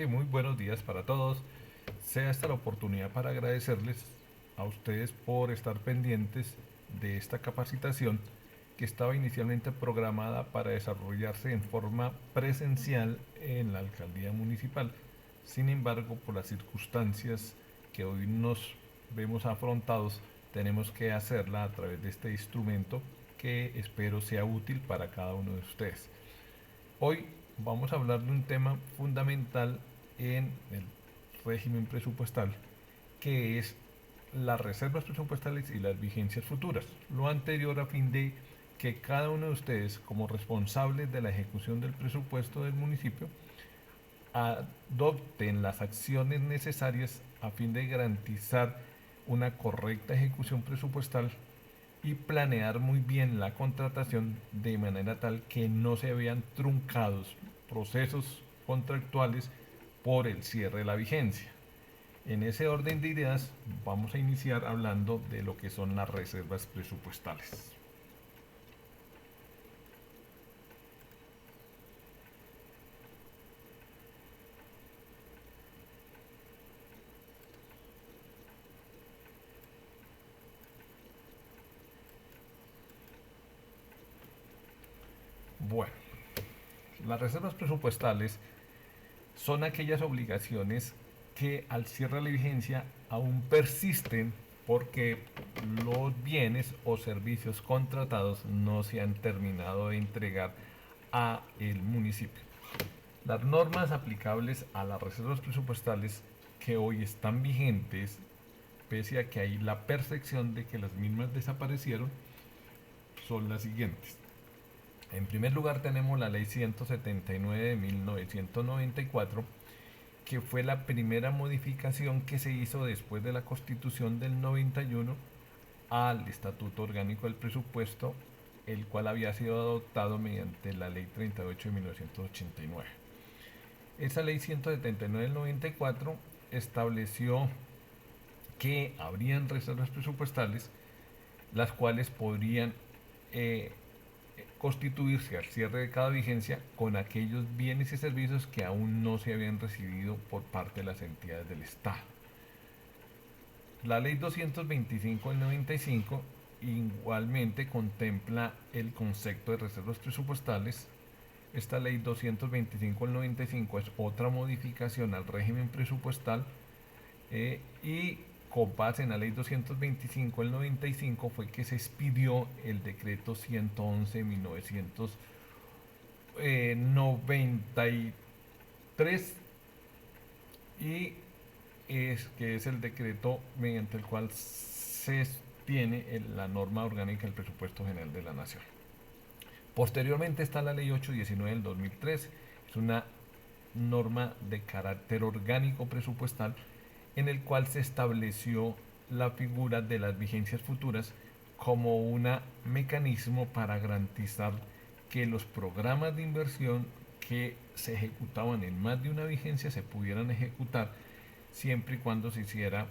Sí, muy buenos días para todos. Sea esta la oportunidad para agradecerles a ustedes por estar pendientes de esta capacitación que estaba inicialmente programada para desarrollarse en forma presencial en la alcaldía municipal. Sin embargo, por las circunstancias que hoy nos vemos afrontados, tenemos que hacerla a través de este instrumento que espero sea útil para cada uno de ustedes. Hoy vamos a hablar de un tema fundamental en el régimen presupuestal, que es las reservas presupuestales y las vigencias futuras. Lo anterior a fin de que cada uno de ustedes, como responsables de la ejecución del presupuesto del municipio, adopten las acciones necesarias a fin de garantizar una correcta ejecución presupuestal y planear muy bien la contratación de manera tal que no se vean truncados procesos contractuales por el cierre de la vigencia. En ese orden de ideas vamos a iniciar hablando de lo que son las reservas presupuestales. Bueno, las reservas presupuestales son aquellas obligaciones que al cierre de la vigencia aún persisten porque los bienes o servicios contratados no se han terminado de entregar a el municipio. Las normas aplicables a las reservas presupuestales que hoy están vigentes, pese a que hay la percepción de que las mismas desaparecieron, son las siguientes. En primer lugar tenemos la ley 179 de 1994, que fue la primera modificación que se hizo después de la Constitución del 91 al Estatuto Orgánico del Presupuesto, el cual había sido adoptado mediante la Ley 38 de 1989. Esa Ley 179 del 94 estableció que habrían reservas presupuestales las cuales podrían eh, constituirse al cierre de cada vigencia con aquellos bienes y servicios que aún no se habían recibido por parte de las entidades del Estado. La ley 225 del 95 igualmente contempla el concepto de reservas presupuestales. Esta ley 225 del 95 es otra modificación al régimen presupuestal y con base en la ley 225 del 95 fue que se expidió el decreto 111 de 1993 y que es el decreto mediante el cual se tiene la norma orgánica del presupuesto general de la nación. Posteriormente está la ley 819 del 2003, es una norma de carácter orgánico presupuestal en el cual se estableció la figura de las vigencias futuras como un mecanismo para garantizar que los programas de inversión que se ejecutaban en más de una vigencia se pudieran ejecutar siempre y cuando se hiciera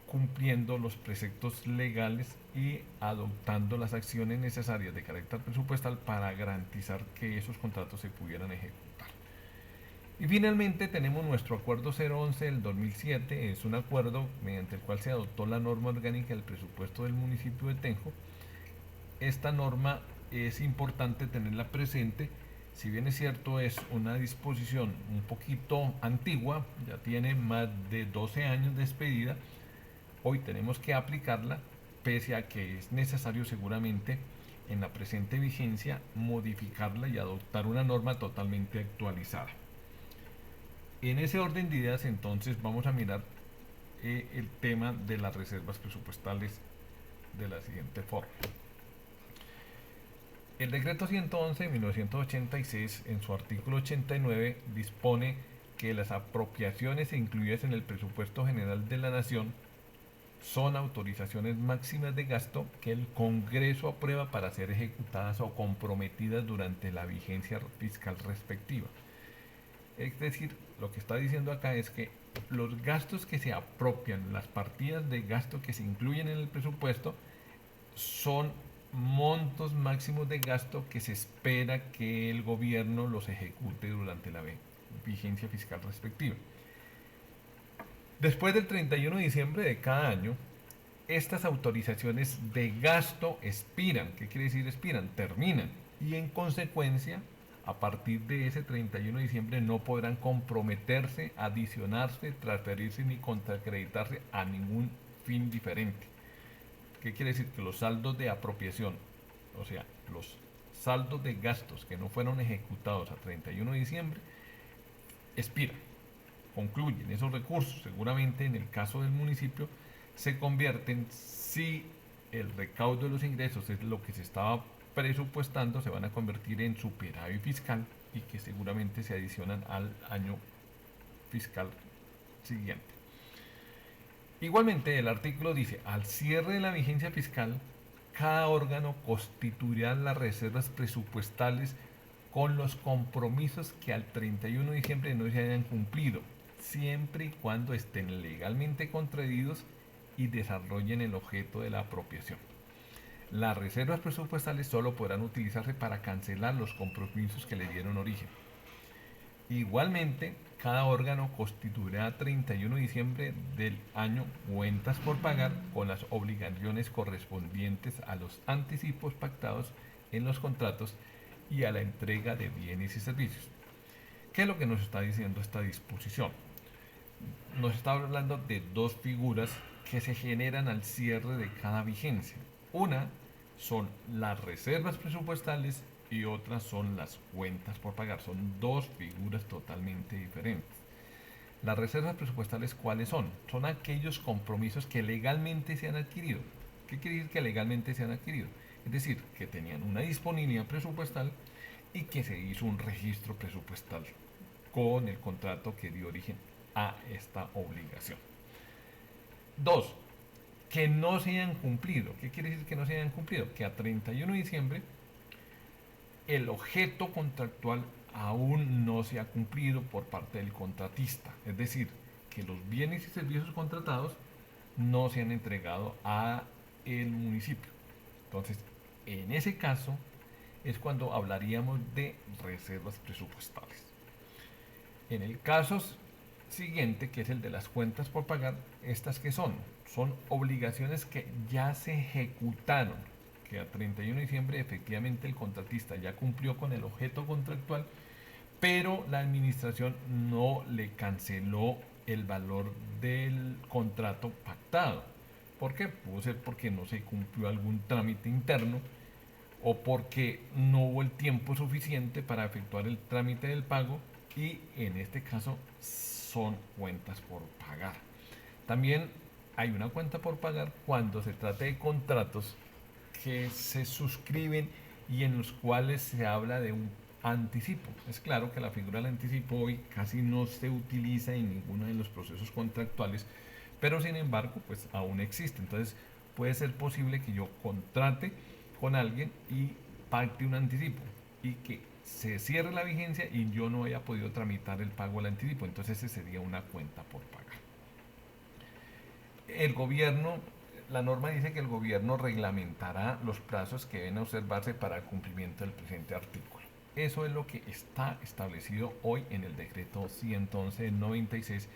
cumpliendo los preceptos legales y adoptando las acciones necesarias de carácter presupuestal para garantizar que esos contratos se pudieran ejecutar. Y finalmente tenemos nuestro acuerdo 011 del 2007, es un acuerdo mediante el cual se adoptó la norma orgánica del presupuesto del municipio de Tenjo. Esta norma es importante tenerla presente, si bien es cierto es una disposición un poquito antigua, ya tiene más de 12 años de expedida, hoy tenemos que aplicarla, pese a que es necesario seguramente en la presente vigencia modificarla y adoptar una norma totalmente actualizada. En ese orden de ideas entonces vamos a mirar el tema de las reservas presupuestales de la siguiente forma. El decreto 111 de 1986 en su artículo 89 dispone que las apropiaciones incluidas en el presupuesto general de la nación son autorizaciones máximas de gasto que el Congreso aprueba para ser ejecutadas o comprometidas durante la vigencia fiscal respectiva. Es decir, lo que está diciendo acá es que los gastos que se apropian, las partidas de gasto que se incluyen en el presupuesto, son montos máximos de gasto que se espera que el gobierno los ejecute durante vigencia fiscal respectiva. Después del 31 de diciembre de cada año, estas autorizaciones de gasto expiran. ¿Qué quiere decir expiran? Terminan. Y en consecuencia, a partir de ese 31 de diciembre no podrán comprometerse, adicionarse, transferirse ni contracreditarse a ningún fin diferente. ¿Qué quiere decir? Que los saldos de apropiación, o sea, los saldos de gastos que no fueron ejecutados a 31 de diciembre, expiran, concluyen. Esos recursos, seguramente en el caso del municipio, se convierten, si el recaudo de los ingresos es lo que se estaba presupuestando, se van a convertir en superávit fiscal y que seguramente se adicionan al año fiscal siguiente. Igualmente, el artículo dice, al cierre de la vigencia fiscal, cada órgano constituirá las reservas presupuestales con los compromisos que al 31 de diciembre no se hayan cumplido, siempre y cuando estén legalmente contraídos y desarrollen el objeto de la apropiación. Las reservas presupuestales solo podrán utilizarse para cancelar los compromisos que le dieron origen. Igualmente, cada órgano constituirá a 31 de diciembre del año cuentas por pagar con las obligaciones correspondientes a los anticipos pactados en los contratos y a la entrega de bienes y servicios. ¿Qué es lo que nos está diciendo esta disposición? Nos está hablando de dos figuras que se generan al cierre de cada vigencia. Una son las reservas presupuestales y otras son las cuentas por pagar. Son dos figuras totalmente diferentes. Las reservas presupuestales, ¿cuáles son? Son aquellos compromisos que legalmente se han adquirido. ¿Qué quiere decir que legalmente se han adquirido? Es decir, que tenían una disponibilidad presupuestal y que se hizo un registro presupuestal con el contrato que dio origen a esta obligación. Dos, que no se hayan cumplido. ¿Qué quiere decir que no se hayan cumplido? Que a 31 de diciembre el objeto contractual aún no se ha cumplido por parte del contratista. Es decir, que los bienes y servicios contratados no se han entregado a el municipio. Entonces, en ese caso es cuando hablaríamos de reservas presupuestales. En el caso siguiente, que es el de las cuentas por pagar, ¿estas qué son? Son obligaciones que ya se ejecutaron, que a 31 de diciembre efectivamente el contratista ya cumplió con el objeto contractual, pero la administración no le canceló el valor del contrato pactado. ¿Por qué? Pudo ser porque no se cumplió algún trámite interno o porque no hubo el tiempo suficiente para efectuar el trámite del pago, y en este caso son cuentas por pagar. También hay una cuenta por pagar cuando se trata de contratos que se suscriben y en los cuales se habla de un anticipo. Es claro que la figura del anticipo hoy casi no se utiliza en ninguno de los procesos contractuales, pero sin embargo pues aún existe. Entonces puede ser posible que yo contrate con alguien y pacte un anticipo y que se cierre la vigencia y yo no haya podido tramitar el pago del anticipo. Entonces ese sería una cuenta por pagar. El gobierno, la norma dice que el gobierno reglamentará los plazos que deben observarse para el cumplimiento del presente artículo. Eso es lo que está establecido hoy en el decreto 111 del 96,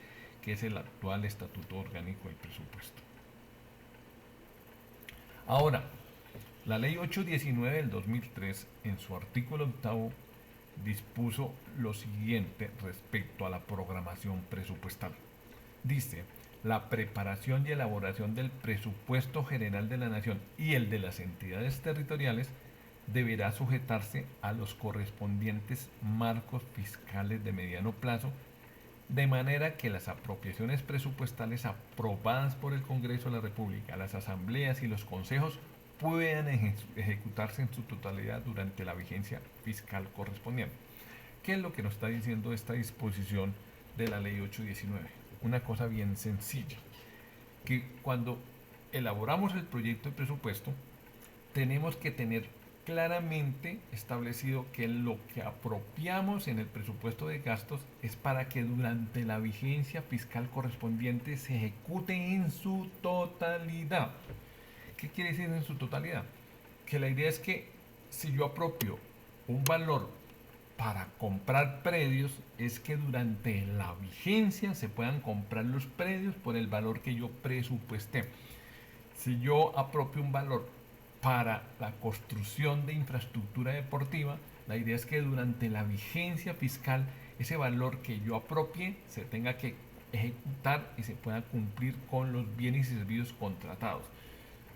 que es el actual estatuto orgánico del presupuesto. Ahora, la ley 819 del 2003, en su artículo 8, dispuso lo siguiente respecto a la programación presupuestal. Dice: la preparación y elaboración del presupuesto general de la Nación y el de las entidades territoriales deberá sujetarse a los correspondientes marcos fiscales de mediano plazo, de manera que las apropiaciones presupuestales aprobadas por el Congreso de la República, las asambleas y los consejos puedan ejecutarse en su totalidad durante la vigencia fiscal correspondiente. ¿Qué es lo que nos está diciendo esta disposición de la ley 819? Una cosa bien sencilla, que cuando elaboramos el proyecto de presupuesto tenemos que tener claramente establecido que lo que apropiamos en el presupuesto de gastos es para que durante la vigencia fiscal correspondiente se ejecute en su totalidad. ¿Qué quiere decir en su totalidad? Que la idea es que si yo apropio un valor para comprar predios es que durante la vigencia se puedan comprar los predios por el valor que yo presupuesté. Si yo apropio un valor para la construcción de infraestructura deportiva, la idea es que durante la vigencia fiscal ese valor que yo apropie se tenga que ejecutar y se pueda cumplir con los bienes y servicios contratados.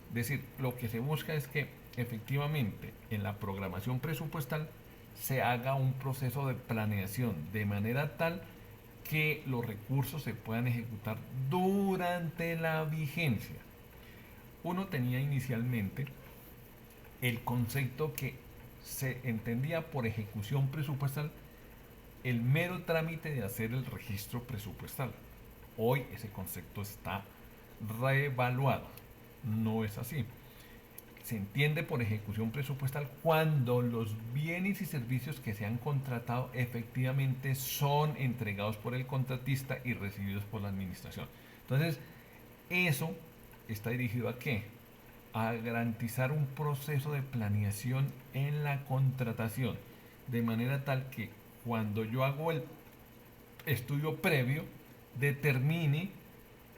Es decir, lo que se busca es que efectivamente en la programación presupuestal se haga un proceso de planeación de manera tal que los recursos se puedan ejecutar durante la vigencia. Uno tenía inicialmente el concepto que se entendía por ejecución presupuestal el mero trámite de hacer el registro presupuestal. Hoy ese concepto está reevaluado. No es así. Se entiende por ejecución presupuestal cuando los bienes y servicios que se han contratado efectivamente son entregados por el contratista y recibidos por la administración. Entonces, eso está dirigido ¿a qué? A garantizar un proceso de planeación en la contratación, de manera tal que cuando yo hago el estudio previo, determine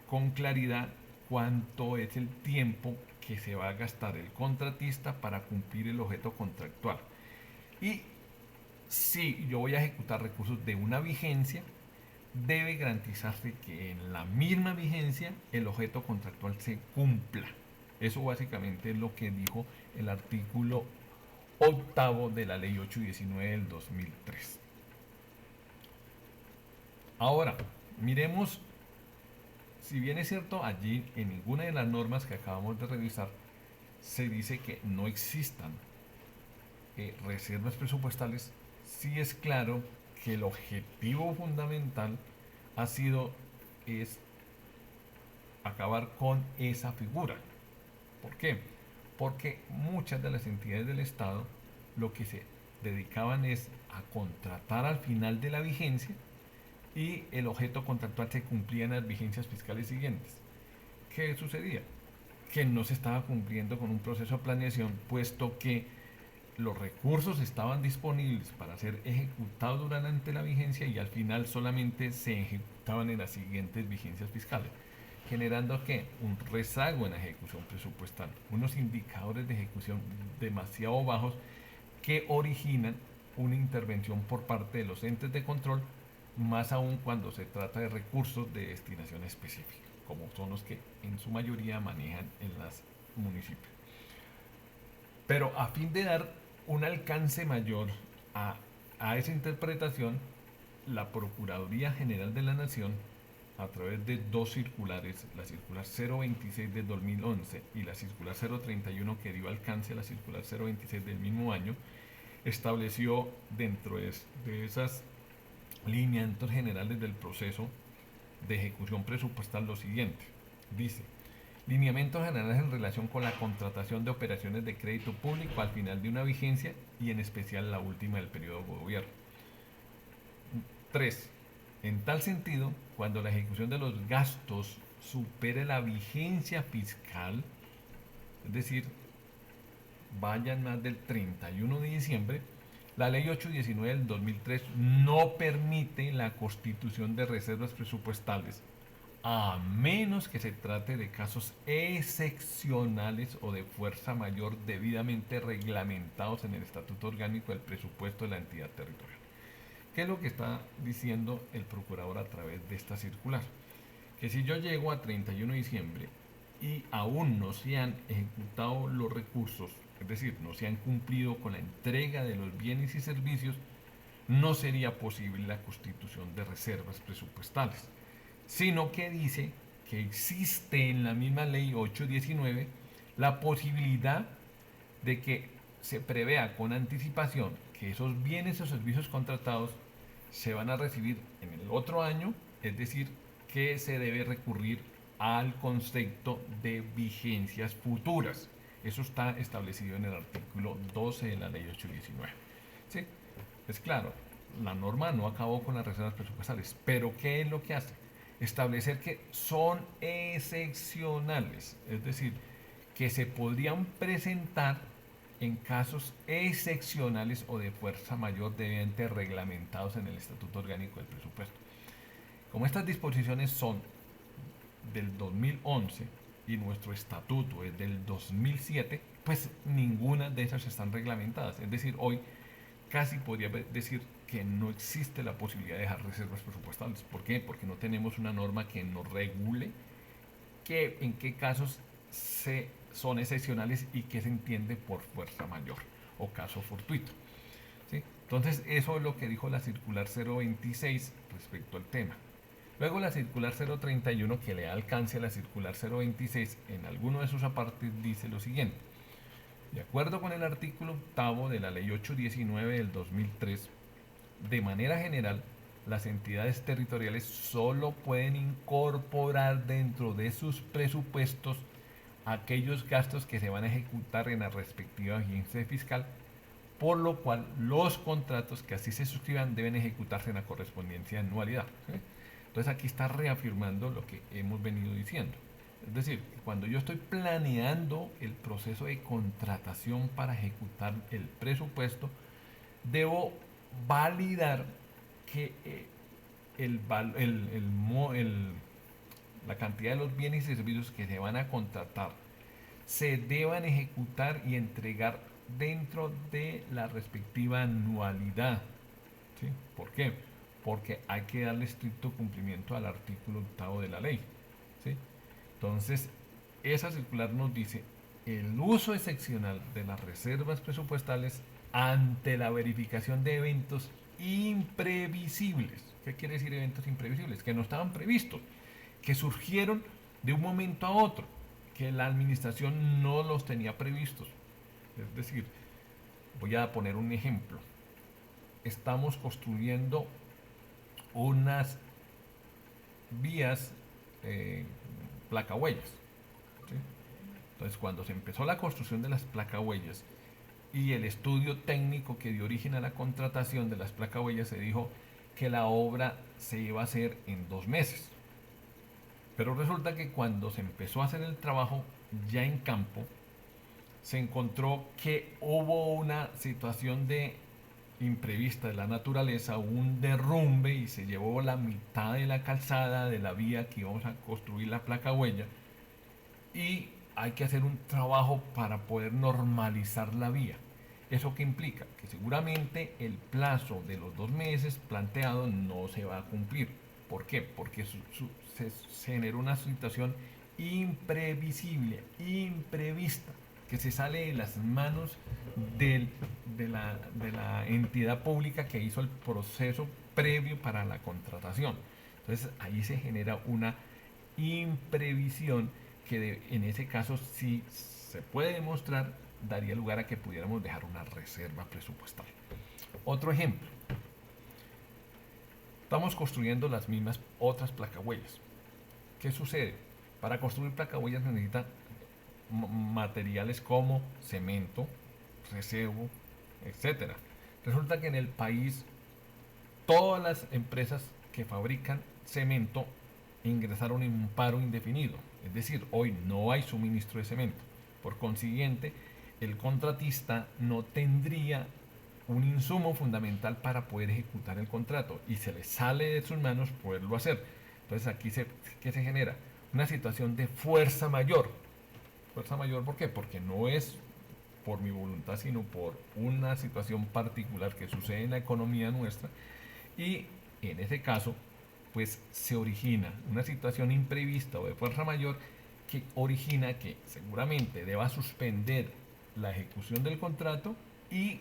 con claridad cuánto es el tiempo que se va a gastar el contratista para cumplir el objeto contractual. Y si yo voy a ejecutar recursos de una vigencia, debe garantizarse que en la misma vigencia el objeto contractual se cumpla. Eso básicamente es lo que dijo el artículo 8º de la ley 819 del 2003. Ahora, miremos, si bien es cierto, allí en ninguna de las normas que acabamos de revisar se dice que no existan reservas presupuestales, sí es claro que el objetivo fundamental ha sido es acabar con esa figura. ¿Por qué? Porque muchas de las entidades del Estado lo que se dedicaban es a contratar al final de la vigencia y el objeto contractual se cumplía en las vigencias fiscales siguientes. ¿Qué sucedía? Que no se estaba cumpliendo con un proceso de planeación, puesto que los recursos estaban disponibles para ser ejecutados durante la vigencia y al final solamente se ejecutaban en las siguientes vigencias fiscales, generando ¿qué? Un rezago en la ejecución presupuestal, unos indicadores de ejecución demasiado bajos que originan una intervención por parte de los entes de control, más aún cuando se trata de recursos de destinación específica, como son los que en su mayoría manejan en los municipios. Pero a fin de dar un alcance mayor a esa interpretación, la Procuraduría General de la Nación, a través de dos circulares, la circular 026 del 2011 y la circular 031 que dio alcance a la circular 026 del mismo año, estableció dentro de esas lineamientos generales del proceso de ejecución presupuestal lo siguiente. Dice: lineamientos generales en relación con la contratación de operaciones de crédito público al final de una vigencia y en especial la última del periodo de gobierno. 3. En tal sentido, cuando la ejecución de los gastos supere la vigencia fiscal, es decir, vayan más del 31 de diciembre, la ley 819 del 2003 no permite la constitución de reservas presupuestales a menos que se trate de casos excepcionales o de fuerza mayor debidamente reglamentados en el Estatuto Orgánico del Presupuesto de la entidad territorial. ¿Qué es lo que está diciendo el procurador a través de esta circular? Que si yo llego a 31 de diciembre y aún no se han ejecutado los recursos, es decir, no se han cumplido con la entrega de los bienes y servicios, no sería posible la constitución de reservas presupuestales, sino que dice que existe en la misma ley 819 la posibilidad de que se prevea con anticipación que esos bienes o servicios contratados se van a recibir en el otro año, es decir, que se debe recurrir al concepto de vigencias futuras. Eso está establecido en el artículo 12 de la ley 819. ¿Sí? Es claro, la norma no acabó con las reservas presupuestales, pero ¿qué es lo que hace? Establecer que son excepcionales, es decir, que se podrían presentar en casos excepcionales o de fuerza mayor debidamente reglamentados en el Estatuto Orgánico del Presupuesto. Como estas disposiciones son del 2011 y nuestro estatuto es del 2007, pues ninguna de esas están reglamentadas. Es decir, hoy casi podría decir que no existe la posibilidad de dejar reservas presupuestales. ¿Por qué? Porque no tenemos una norma que nos regule en qué casos son excepcionales y qué se entiende por fuerza mayor o caso fortuito. ¿Sí? Entonces, eso es lo que dijo la circular 026 respecto al tema. Luego la circular 031, que le da alcance a la circular 026, en alguno de sus apartes dice lo siguiente. De acuerdo con el artículo 8 de la Ley 819 del 2003, de manera general, las entidades territoriales solo pueden incorporar dentro de sus presupuestos aquellos gastos que se van a ejecutar en la respectiva vigencia fiscal, por lo cual los contratos que así se suscriban deben ejecutarse en la correspondiente anualidad. ¿Sí? Entonces aquí está reafirmando lo que hemos venido diciendo. Es decir, cuando yo estoy planeando el proceso de contratación para ejecutar el presupuesto, debo validar que la cantidad de los bienes y servicios que se van a contratar se deban ejecutar y entregar dentro de la respectiva anualidad. ¿Sí? ¿Por qué? Porque hay que darle estricto cumplimiento al artículo 8 de la ley. ¿Sí? Entonces, esa circular nos dice el uso excepcional de las reservas presupuestales ante la verificación de eventos imprevisibles. ¿Qué quiere decir eventos imprevisibles? Que no estaban previstos, que surgieron de un momento a otro, que la administración no los tenía previstos. Es decir, voy a poner un ejemplo. Estamos construyendo unas vías placahuellas. ¿Sí? Entonces, cuando se empezó la construcción de las placahuellas y el estudio técnico que dio origen a la contratación de las placahuellas, se dijo que la obra se iba a hacer en 2 meses. Pero resulta que cuando se empezó a hacer el trabajo ya en campo, se encontró que hubo una situación de imprevista de la naturaleza, un derrumbe y se llevó la mitad de la calzada de la vía que íbamos a construir la placa huella, y hay que hacer un trabajo para poder normalizar la vía. ¿Eso qué implica? Que seguramente el plazo de los 2 meses planteado no se va a cumplir. ¿Por qué? Porque se generó una situación imprevisible, imprevista, que se sale de las manos de la entidad pública que hizo el proceso previo para la contratación. Entonces ahí se genera una imprevisión que en ese caso, si se puede demostrar, daría lugar a que pudiéramos dejar una reserva presupuestal. Otro ejemplo. Estamos construyendo las mismas otras placahuellas. ¿Qué sucede? Para construir placahuellas se necesitan materiales como cemento, recebo, etcétera. Resulta que en el país todas las empresas que fabrican cemento ingresaron en un paro indefinido. Es decir, hoy no hay suministro de cemento. Por consiguiente, el contratista no tendría un insumo fundamental para poder ejecutar el contrato y se le sale de sus manos poderlo hacer. Entonces aquí ¿qué se genera? Una situación de fuerza mayor. Fuerza mayor, ¿por qué? Porque no es por mi voluntad, sino por una situación particular que sucede en la economía nuestra, y en ese caso pues se origina una situación imprevista o de fuerza mayor que origina que seguramente deba suspender la ejecución del contrato, y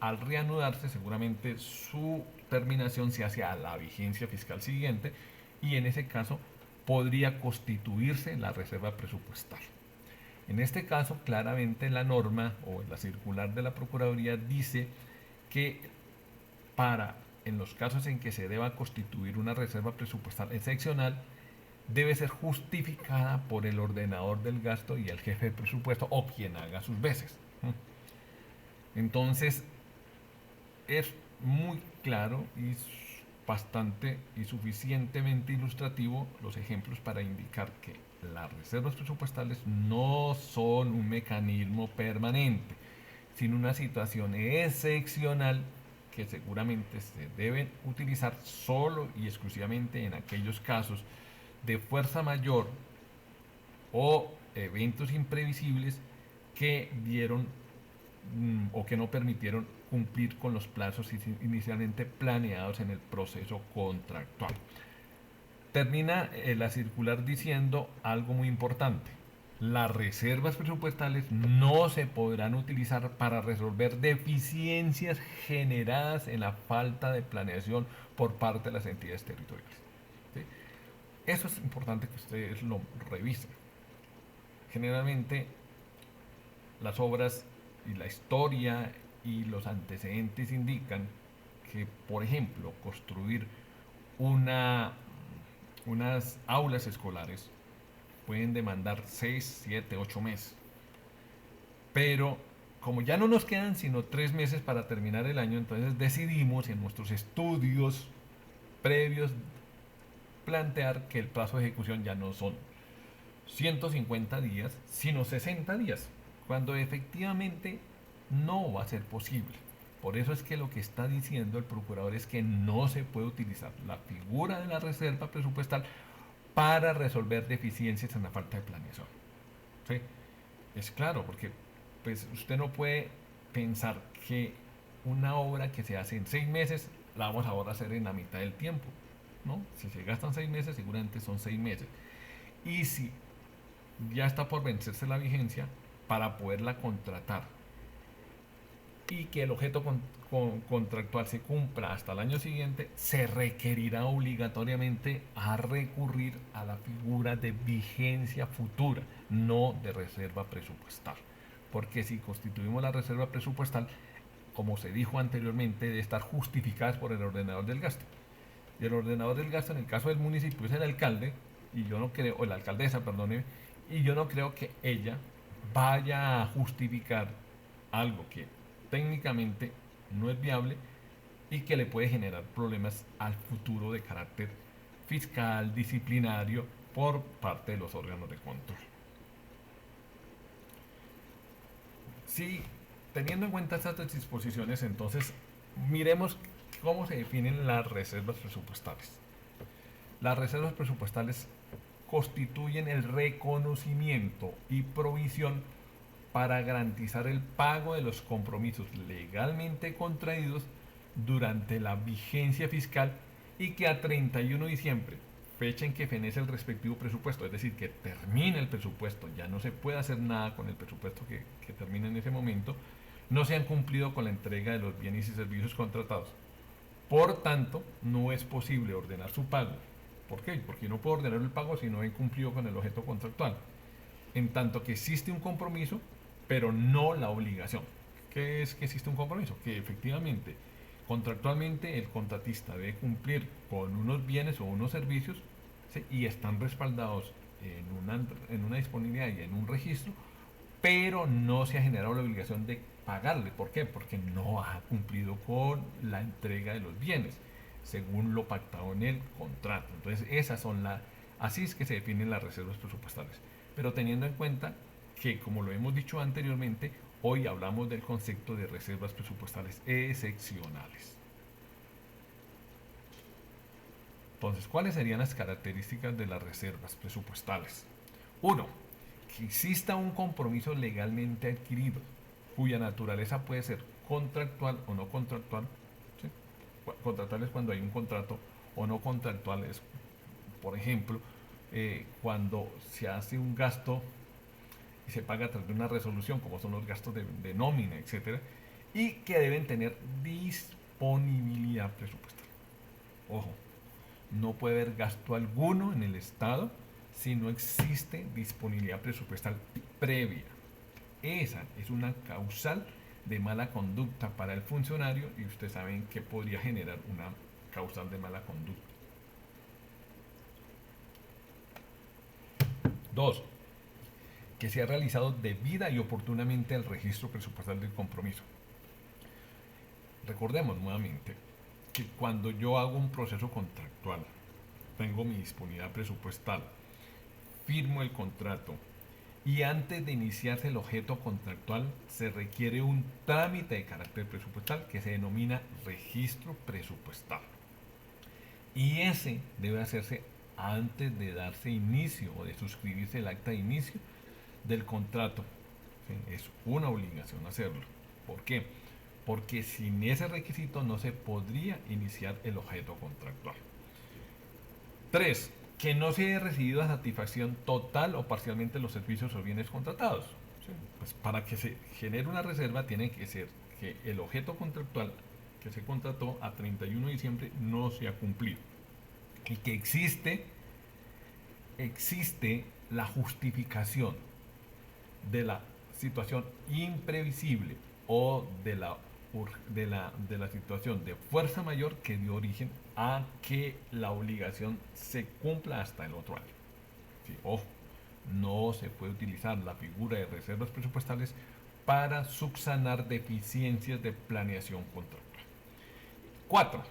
al reanudarse seguramente su terminación se hace a la vigencia fiscal siguiente, y en ese caso podría constituirse la reserva presupuestal. En este caso, claramente la norma o la circular de la Procuraduría dice que en los casos en que se deba constituir una reserva presupuestal excepcional, debe ser justificada por el ordenador del gasto y el jefe de presupuesto o quien haga sus veces. Entonces, es muy claro y bastante y suficientemente ilustrativo los ejemplos para indicar que las reservas presupuestales no son un mecanismo permanente, sino una situación excepcional que seguramente se deben utilizar solo y exclusivamente en aquellos casos de fuerza mayor o eventos imprevisibles que dieron o que no permitieron cumplir con los plazos inicialmente planeados en el proceso contractual. Termina la circular diciendo algo muy importante. Las reservas presupuestales no se podrán utilizar para resolver deficiencias generadas en la falta de planeación por parte de las entidades territoriales. ¿Sí? Eso es importante que ustedes lo revisen. Generalmente las obras y la historia y los antecedentes indican que, por ejemplo, construir unas aulas escolares pueden demandar 6, 7, 8 meses. Pero como ya no nos quedan sino 3 meses para terminar el año, entonces decidimos en nuestros estudios previos plantear que el plazo de ejecución ya no son 150 días, sino 60 días, cuando efectivamente no va a ser posible. Por eso es que lo que está diciendo el procurador es que no se puede utilizar la figura de la reserva presupuestal para resolver deficiencias en la falta de planeación. ¿Sí? Es claro, porque pues, usted no puede pensar que una obra que se hace en 6 meses la vamos ahora a hacer en la mitad del tiempo. ¿No? Si se gastan 6 meses, seguramente son 6 meses. Y si ya está por vencerse la vigencia, para poderla contratar y que el objeto contractual se cumpla hasta el año siguiente, se requerirá obligatoriamente a recurrir a la figura de vigencia futura, no de reserva presupuestal. Porque si constituimos la reserva presupuestal, como se dijo anteriormente, debe estar justificada por el ordenador del gasto. Y el ordenador del gasto en el caso del municipio es el alcalde, y yo no creo, o la alcaldesa, perdóneme, y yo no creo que ella vaya a justificar algo que técnicamente no es viable y que le puede generar problemas al futuro de carácter fiscal, disciplinario, por parte de los órganos de control. Sí, teniendo en cuenta estas disposiciones, entonces miremos cómo se definen las reservas presupuestales. Las reservas presupuestales constituyen el reconocimiento y provisión para garantizar el pago de los compromisos legalmente contraídos durante la vigencia fiscal y que a 31 de diciembre, fecha en que fenece el respectivo presupuesto, es decir, que termina el presupuesto, ya no se puede hacer nada con el presupuesto que termina en ese momento, no se han cumplido con la entrega de los bienes y servicios contratados. Por tanto, no es posible ordenar su pago. ¿Por qué? Porque no puedo ordenar el pago si no he cumplido con el objeto contractual. En tanto que existe un compromiso, pero no la obligación. ¿Qué es que existe un compromiso? Que efectivamente, contractualmente, el contratista debe cumplir con unos bienes o unos servicios, ¿sí? Y están respaldados en una disponibilidad y en un registro, pero no se ha generado la obligación de pagarle. ¿Por qué? Porque no ha cumplido con la entrega de los bienes, según lo pactado en el contrato. Entonces, así es que se definen las reservas presupuestales. Pero teniendo en cuenta que, como lo hemos dicho anteriormente, hoy hablamos del concepto de reservas presupuestales excepcionales. Entonces, ¿cuáles serían las características de las reservas presupuestales? 1. Que exista un compromiso legalmente adquirido, cuya naturaleza puede ser contractual o no contractual. ¿Sí? Contractual es cuando hay un contrato, o no contractual es, por ejemplo, cuando se hace un gasto y se paga a través de una resolución, como son los gastos de nómina, etcétera, y que deben tener disponibilidad presupuestal. Ojo, no puede haber gasto alguno en el Estado si no existe disponibilidad presupuestal previa. Esa es una causal de mala conducta para el funcionario, y ustedes saben que podría generar una causal de mala conducta. 2. Que se ha realizado debida y oportunamente el registro presupuestal del compromiso. Recordemos nuevamente que cuando yo hago un proceso contractual, tengo mi disponibilidad presupuestal, firmo el contrato y antes de iniciarse el objeto contractual se requiere un trámite de carácter presupuestal que se denomina registro presupuestal. Y ese debe hacerse antes de darse inicio o de suscribirse el acta de inicio del contrato. ¿Sí? Es una obligación hacerlo. ¿Por qué? Porque sin ese requisito no se podría iniciar el objeto contractual. 3. Que no se haya recibido a satisfacción total o parcialmente los servicios o bienes contratados. ¿Sí? Pues para que se genere una reserva tiene que ser que el objeto contractual que se contrató a 31 de diciembre no se ha cumplido y que existe la justificación de la situación imprevisible o de la situación de fuerza mayor que dio origen a que la obligación se cumpla hasta el otro año. Sí, ojo, no se puede utilizar la figura de reservas presupuestales para subsanar deficiencias de planeación contractual. 4.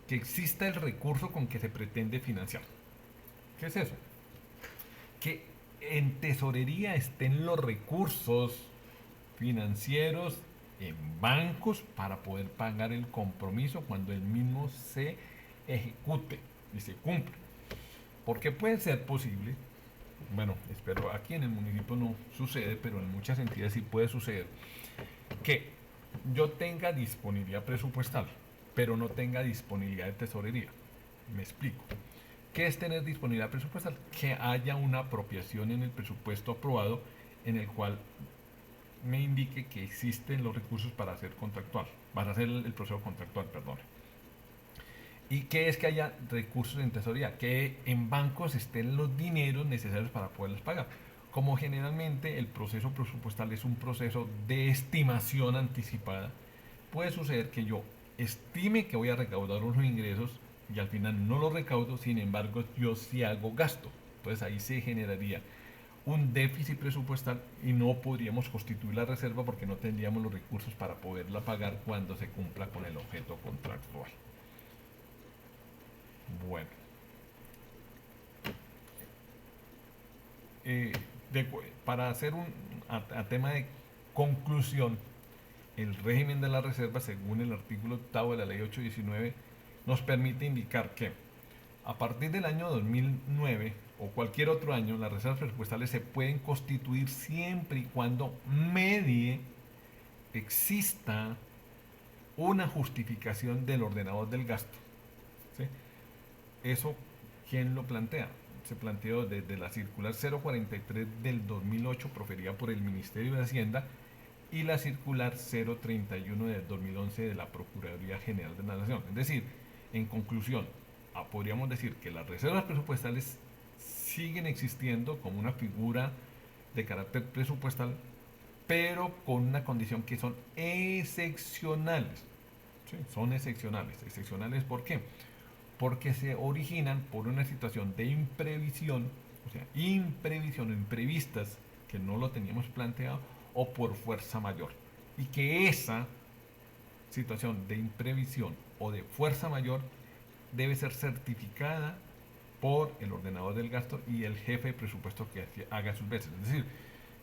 Que exista el recurso con que se pretende financiar. ¿Qué es eso? Que en tesorería estén los recursos financieros en bancos para poder pagar el compromiso cuando el mismo se ejecute y se cumpla. Porque puede ser posible, bueno, espero aquí en el municipio no sucede, pero en muchas entidades sí puede suceder, que yo tenga disponibilidad presupuestal, pero no tenga disponibilidad de tesorería. Me explico. ¿Qué es tener disponibilidad presupuestal? Que haya una apropiación en el presupuesto aprobado en el cual me indique que existen los recursos para hacer contractual, para hacer el proceso contractual, perdón. ¿Y qué es que haya recursos en tesorería? Que en bancos estén los dineros necesarios para poderlos pagar. Como generalmente el proceso presupuestal es un proceso de estimación anticipada, puede suceder que yo estime que voy a recaudar unos ingresos y al final no los recaudo, sin embargo yo sí hago gasto. Entonces ahí se generaría un déficit presupuestal y no podríamos constituir la reserva porque no tendríamos los recursos para poderla pagar cuando se cumpla con el objeto contractual. Bueno, eh, para hacer a tema de conclusión, el régimen de la reserva, según el artículo 8 de la ley 819, nos permite indicar que a partir del año 2009 o cualquier otro año, las reservas presupuestales se pueden constituir siempre y cuando exista una justificación del ordenador del gasto. ¿Sí? Eso, ¿quién lo plantea? Se planteó desde la circular 043 del 2008 proferida por el Ministerio de Hacienda y la circular 031 del 2011 de la Procuraduría General de la Nación. Es decir, en conclusión, podríamos decir que las reservas presupuestales siguen existiendo como una figura de carácter presupuestal, pero con una condición que son excepcionales. ¿Sí? Son excepcionales. ¿Excepcionales por qué? Porque se originan por una situación de imprevisión, o sea, imprevisión, imprevistas, que no lo teníamos planteado, o por fuerza mayor. Y que esa situación de imprevisión o de fuerza mayor debe ser certificada por el ordenador del gasto y el jefe de presupuesto que haga sus veces. Es decir,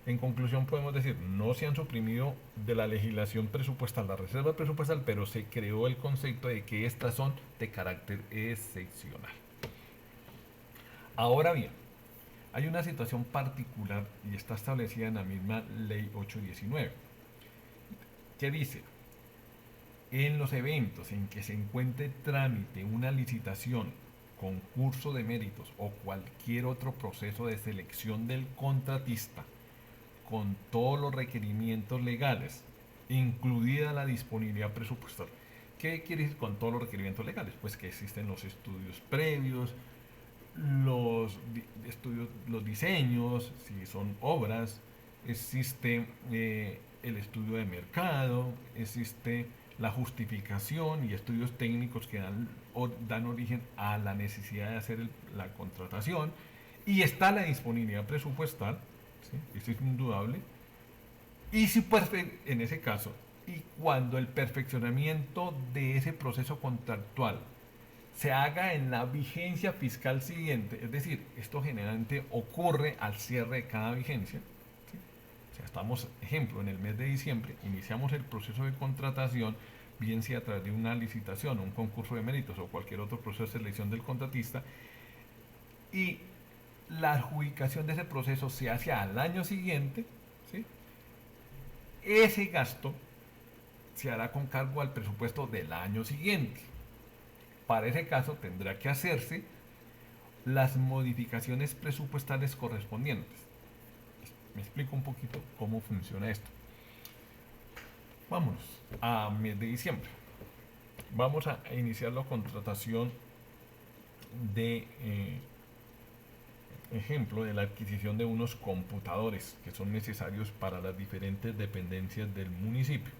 en conclusión podemos decir, no se han suprimido de la legislación presupuestal la reserva presupuestal, pero se creó el concepto de que estas son de carácter excepcional. Ahora bien, hay una situación particular y está establecida en la misma ley 819, que dice, en los eventos en que se encuentre trámite una licitación, concurso de méritos o cualquier otro proceso de selección del contratista con todos los requerimientos legales, incluida la disponibilidad presupuestal. ¿Qué quiere decir con todos los requerimientos legales? Pues que existen los estudios previos, los estudios, los diseños, si son obras, existe el estudio de mercado, existe la justificación y estudios técnicos que dan origen a la necesidad de hacer la contratación, y está la disponibilidad presupuestal, ¿sí? Eso es indudable, y si en ese caso, y cuando el perfeccionamiento de ese proceso contractual se haga en la vigencia fiscal siguiente, es decir, esto generalmente ocurre al cierre de cada vigencia, O sea, estamos, ejemplo, en el mes de diciembre, iniciamos el proceso de contratación, bien sea a través de una licitación, un concurso de méritos o cualquier otro proceso de selección del contratista, y la adjudicación de ese proceso se hace al año siguiente, ¿sí? Ese gasto se hará con cargo al presupuesto del año siguiente. Para ese caso tendrá que hacerse las modificaciones presupuestales correspondientes. Me explico un poquito cómo funciona esto. Vámonos a mes de diciembre. Vamos a iniciar la contratación de, ejemplo, de la adquisición de unos computadores que son necesarios para las diferentes dependencias del municipio.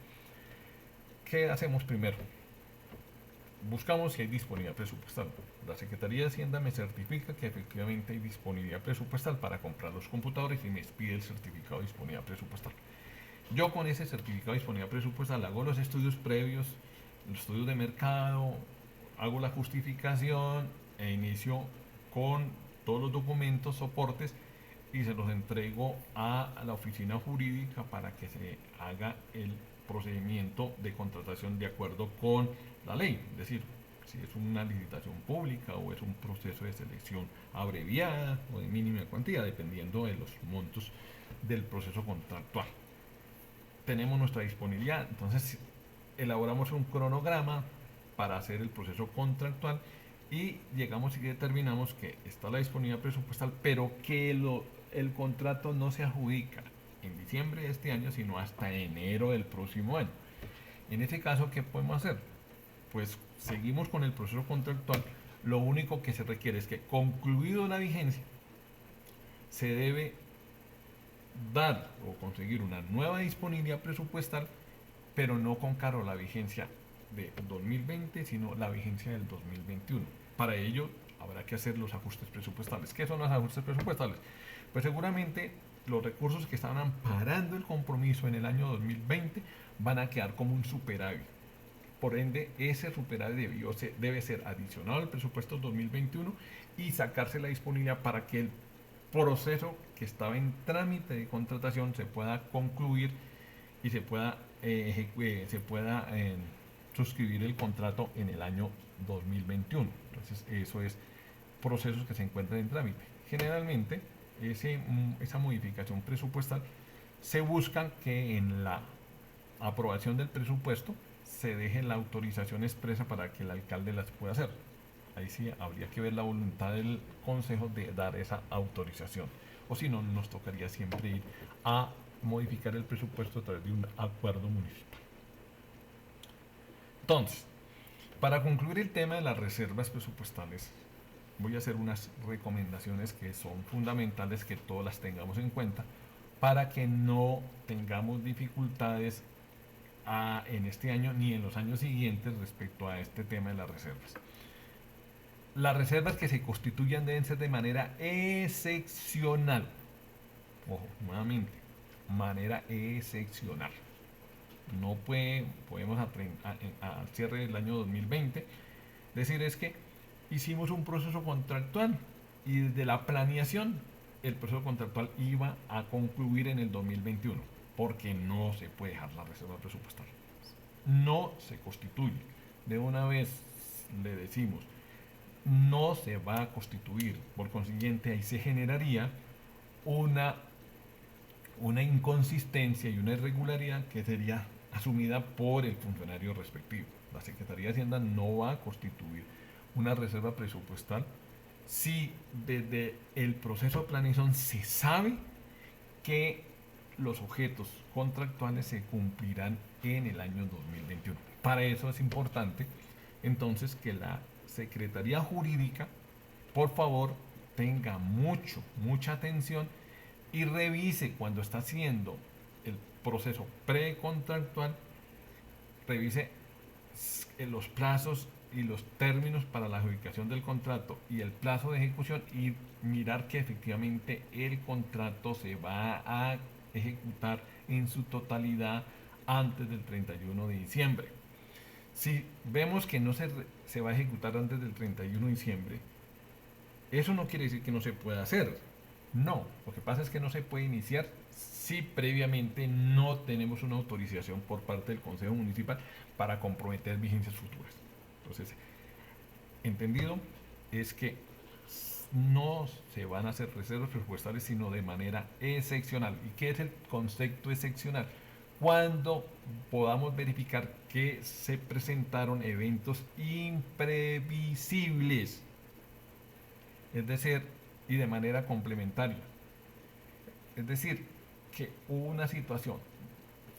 ¿Qué hacemos primero? Buscamos si hay disponibilidad presupuestal. La Secretaría de Hacienda me certifica que efectivamente hay disponibilidad presupuestal para comprar los computadores y me pide el certificado de disponibilidad presupuestal. Yo con ese certificado de disponibilidad presupuestal hago los estudios previos, los estudios de mercado, hago la justificación e inicio con todos los documentos, soportes y se los entrego a la oficina jurídica para que se haga el procedimiento de contratación de acuerdo con la ley, es decir, si es una licitación pública o es un proceso de selección abreviada o de mínima cuantía, dependiendo de los montos del proceso contractual. Tenemos nuestra disponibilidad, entonces elaboramos un cronograma para hacer el proceso contractual y llegamos y determinamos que está la disponibilidad presupuestal, pero que el contrato no se adjudica en diciembre de este año, sino hasta enero del próximo año. En este caso, ¿qué podemos hacer? Pues seguimos con el proceso contractual. Lo único que se requiere es que, concluido la vigencia, se debe dar o conseguir una nueva disponibilidad presupuestal, pero no con cargo a la vigencia de 2020, sino la vigencia del 2021. Para ello habrá que hacer los ajustes presupuestales. ¿Qué son los ajustes presupuestales? Pues seguramente los recursos que estaban amparando el compromiso en el año 2020 van a quedar como un superávit. Por ende, ese superávit debe ser adicionado al presupuesto 2021 y sacarse la disponibilidad para que el proceso que estaba en trámite de contratación se pueda concluir y se pueda suscribir el contrato en el año 2021. Entonces, eso es procesos que se encuentran en trámite. Generalmente, esa modificación presupuestal se busca que en la aprobación del presupuesto se deje la autorización expresa para que el alcalde las pueda hacer. Ahí sí habría que ver la voluntad del consejo de dar esa autorización. O si no, nos tocaría siempre ir a modificar el presupuesto a través de un acuerdo municipal. Entonces, para concluir el tema de las reservas presupuestales, voy a hacer unas recomendaciones que son fundamentales que todas las tengamos en cuenta para que no tengamos dificultades en este año ni en los años siguientes respecto a este tema de las reservas. Las reservas que se constituyan deben ser de manera excepcional. Ojo, nuevamente, manera excepcional. No podemos al cierre del año 2020 decir es que hicimos un proceso contractual y desde la planeación el proceso contractual iba a concluir en el 2021, porque no se puede dejar la reserva presupuestal. No se constituye. De una vez le decimos, no se va a constituir. Por consiguiente, ahí se generaría una inconsistencia y una irregularidad que sería asumida por el funcionario respectivo. La Secretaría de Hacienda no va a constituir una reserva presupuestal si desde el proceso de planeación se sabe que los objetos contractuales se cumplirán en el año 2021. Para eso es importante entonces que la Secretaría Jurídica, por favor, tenga mucha atención y revise cuando está haciendo el proceso precontractual, revise los plazos y los términos para la adjudicación del contrato y el plazo de ejecución y mirar que efectivamente el contrato se va a ejecutar en su totalidad antes del 31 de diciembre. Si vemos que no se va a ejecutar antes del 31 de diciembre, eso no quiere decir que no se pueda hacer. No, lo que pasa es que no se puede iniciar si previamente no tenemos una autorización por parte del Consejo Municipal para comprometer vigencias futuras. Entonces, entendido es que no se van a hacer reservas presupuestales sino de manera excepcional. ¿Y qué es el concepto excepcional? Cuando podamos verificar que se presentaron eventos imprevisibles, es decir, y de manera complementaria. Es decir, que hubo una situación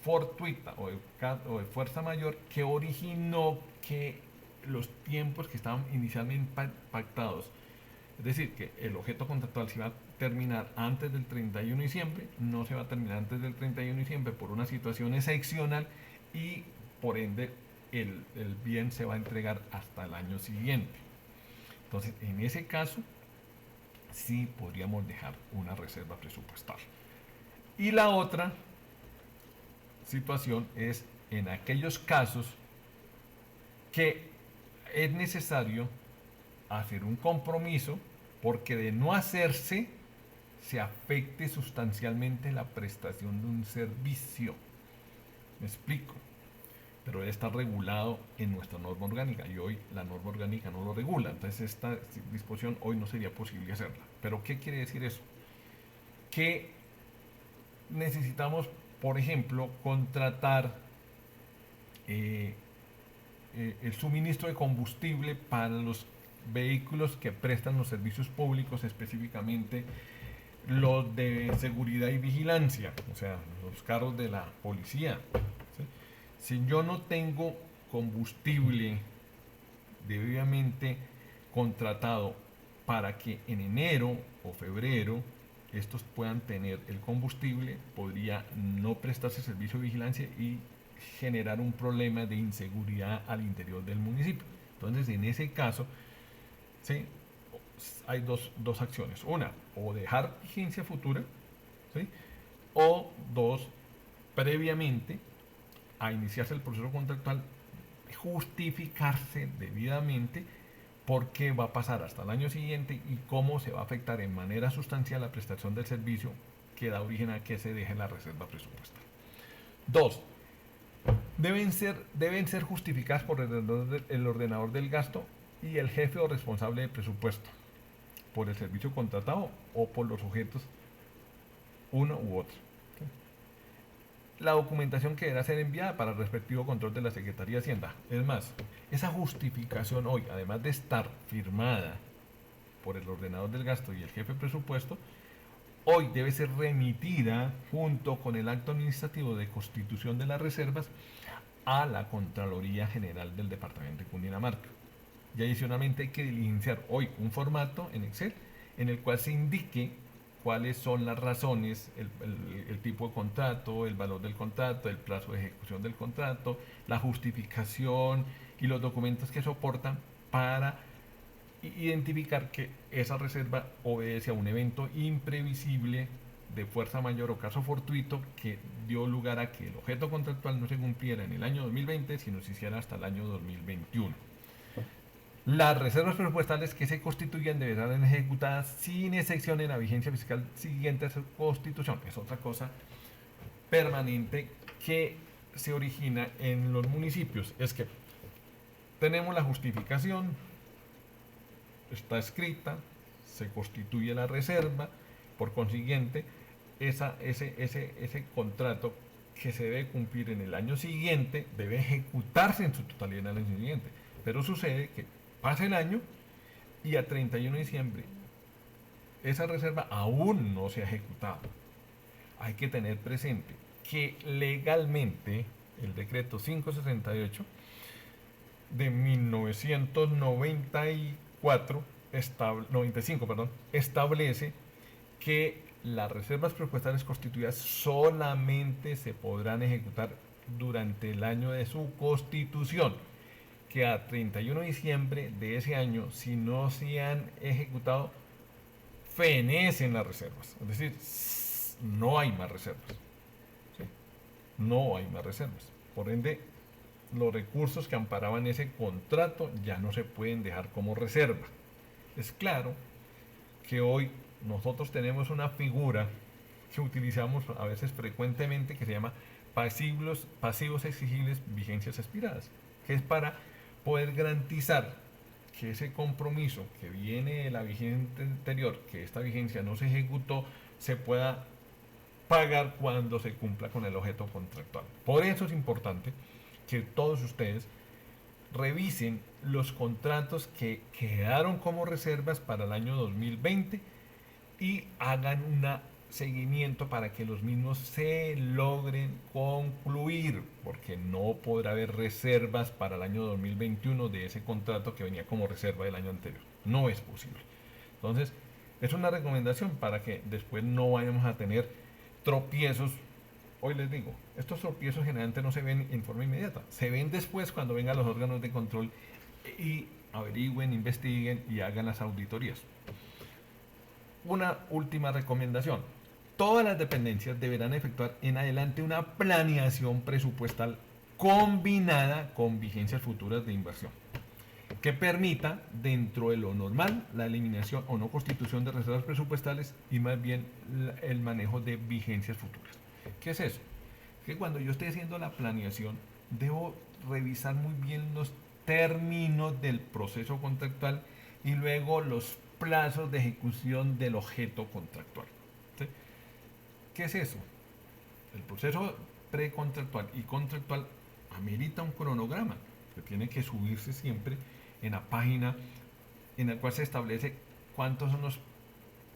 fortuita o de fuerza mayor que originó que los tiempos que estaban inicialmente pactados, es decir, que el objeto contractual se va a terminar antes del 31 de diciembre, no se va a terminar antes del 31 de diciembre por una situación excepcional y por ende el bien se va a entregar hasta el año siguiente. Entonces, en ese caso, sí podríamos dejar una reserva presupuestal. Y la otra situación es en aquellos casos que es necesario hacer un compromiso porque de no hacerse se afecte sustancialmente la prestación de un servicio. Me explico. Pero debe estar regulado en nuestra norma orgánica y hoy la norma orgánica no lo regula. Entonces esta disposición hoy no sería posible hacerla. ¿Pero qué quiere decir eso? Que necesitamos, por ejemplo, contratar el suministro de combustible para los vehículos que prestan los servicios públicos, específicamente los de seguridad y vigilancia, o sea, los carros de la policía. ¿Sí? Si yo no tengo combustible debidamente contratado para que en enero o febrero estos puedan tener el combustible, podría no prestarse servicio de vigilancia y generar un problema de inseguridad al interior del municipio. Entonces, en ese caso, ¿sí? Hay dos acciones. Una, o dejar vigencia futura, ¿sí? O dos, previamente a iniciarse el proceso contractual, justificarse debidamente por qué va a pasar hasta el año siguiente y cómo se va a afectar en manera sustancial la prestación del servicio que da origen a que se deje la reserva presupuestal. Dos, deben ser justificadas por el ordenador del gasto y el jefe o responsable de presupuesto, por el servicio contratado o por los sujetos uno u otro. ¿Sí? La documentación que deberá ser enviada para el respectivo control de la Secretaría de Hacienda. Es más, esa justificación hoy, además de estar firmada por el ordenador del gasto y el jefe de presupuesto, hoy debe ser remitida junto con el acto administrativo de constitución de las reservas a la Contraloría General del Departamento de Cundinamarca. Y adicionalmente hay que diligenciar hoy un formato en Excel en el cual se indique cuáles son las razones, el tipo de contrato, el valor del contrato, el plazo de ejecución del contrato, la justificación y los documentos que soportan para identificar que esa reserva obedece a un evento imprevisible de fuerza mayor o caso fortuito que dio lugar a que el objeto contractual no se cumpliera en el año 2020, sino se hiciera hasta el año 2021. Las reservas presupuestales que se constituyan deberán ser ejecutadas sin excepción en la vigencia fiscal siguiente a su constitución. Es otra cosa permanente que se origina en los municipios. Es que tenemos la justificación, está escrita, se constituye la reserva, por consiguiente, ese contrato que se debe cumplir en el año siguiente debe ejecutarse en su totalidad en el año siguiente. Pero sucede que pasa el año y a 31 de diciembre esa reserva aún no se ha ejecutado. Hay que tener presente que legalmente el decreto 568 de 1994 95, establece que las reservas presupuestales constituidas solamente se podrán ejecutar durante el año de su constitución, que a 31 de diciembre de ese año, si no se han ejecutado, fenecen las reservas. Es decir, no hay más reservas. ¿Sí? No hay más reservas. Por ende, los recursos que amparaban ese contrato ya no se pueden dejar como reserva. Es claro que hoy nosotros tenemos una figura que utilizamos a veces frecuentemente que se llama pasivos exigibles, vigencias expiradas, que es para poder garantizar que ese compromiso que viene de la vigencia anterior, que esta vigencia no se ejecutó, se pueda pagar cuando se cumpla con el objeto contractual. Por eso es importante que todos ustedes revisen los contratos que quedaron como reservas para el año 2020 y hagan un seguimiento para que los mismos se logren concluir, porque no podrá haber reservas para el año 2021 de ese contrato que venía como reserva del año anterior. No es posible. Entonces, es una recomendación para que después no vayamos a tener tropiezos. Hoy les digo, estos tropiezos generalmente no se ven en forma inmediata, se ven después cuando vengan los órganos de control y averigüen, investiguen y hagan las auditorías. Una última recomendación. Todas las dependencias deberán efectuar en adelante una planeación presupuestal combinada con vigencias futuras de inversión que permita, dentro de lo normal, la eliminación o no constitución de reservas presupuestales y más bien el manejo de vigencias futuras. ¿Qué es eso? Que cuando yo esté haciendo la planeación, debo revisar muy bien los términos del proceso contractual y luego los plazos de ejecución del objeto contractual. ¿Sí? ¿Qué es eso? El proceso precontractual y contractual amerita un cronograma que tiene que subirse siempre en la página en la cual se establece cuántos son los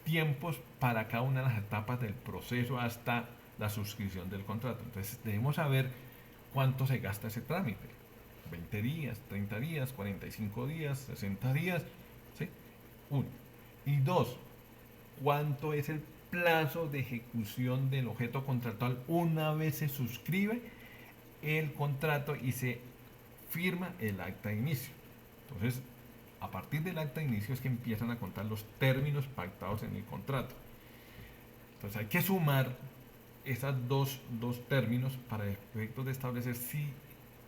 tiempos para cada una de las etapas del proceso hasta la suscripción del contrato. Entonces debemos saber cuánto se gasta ese trámite. 20 días, 30 días, 45 días, 60 días. ¿Sí? Uno. Y dos, cuánto es el plazo de ejecución del objeto contractual una vez se suscribe el contrato y se firma el acta de inicio. Entonces, a partir del acta de inicio es que empiezan a contar los términos pactados en el contrato. Entonces hay que sumar esos dos términos para efectos de establecer si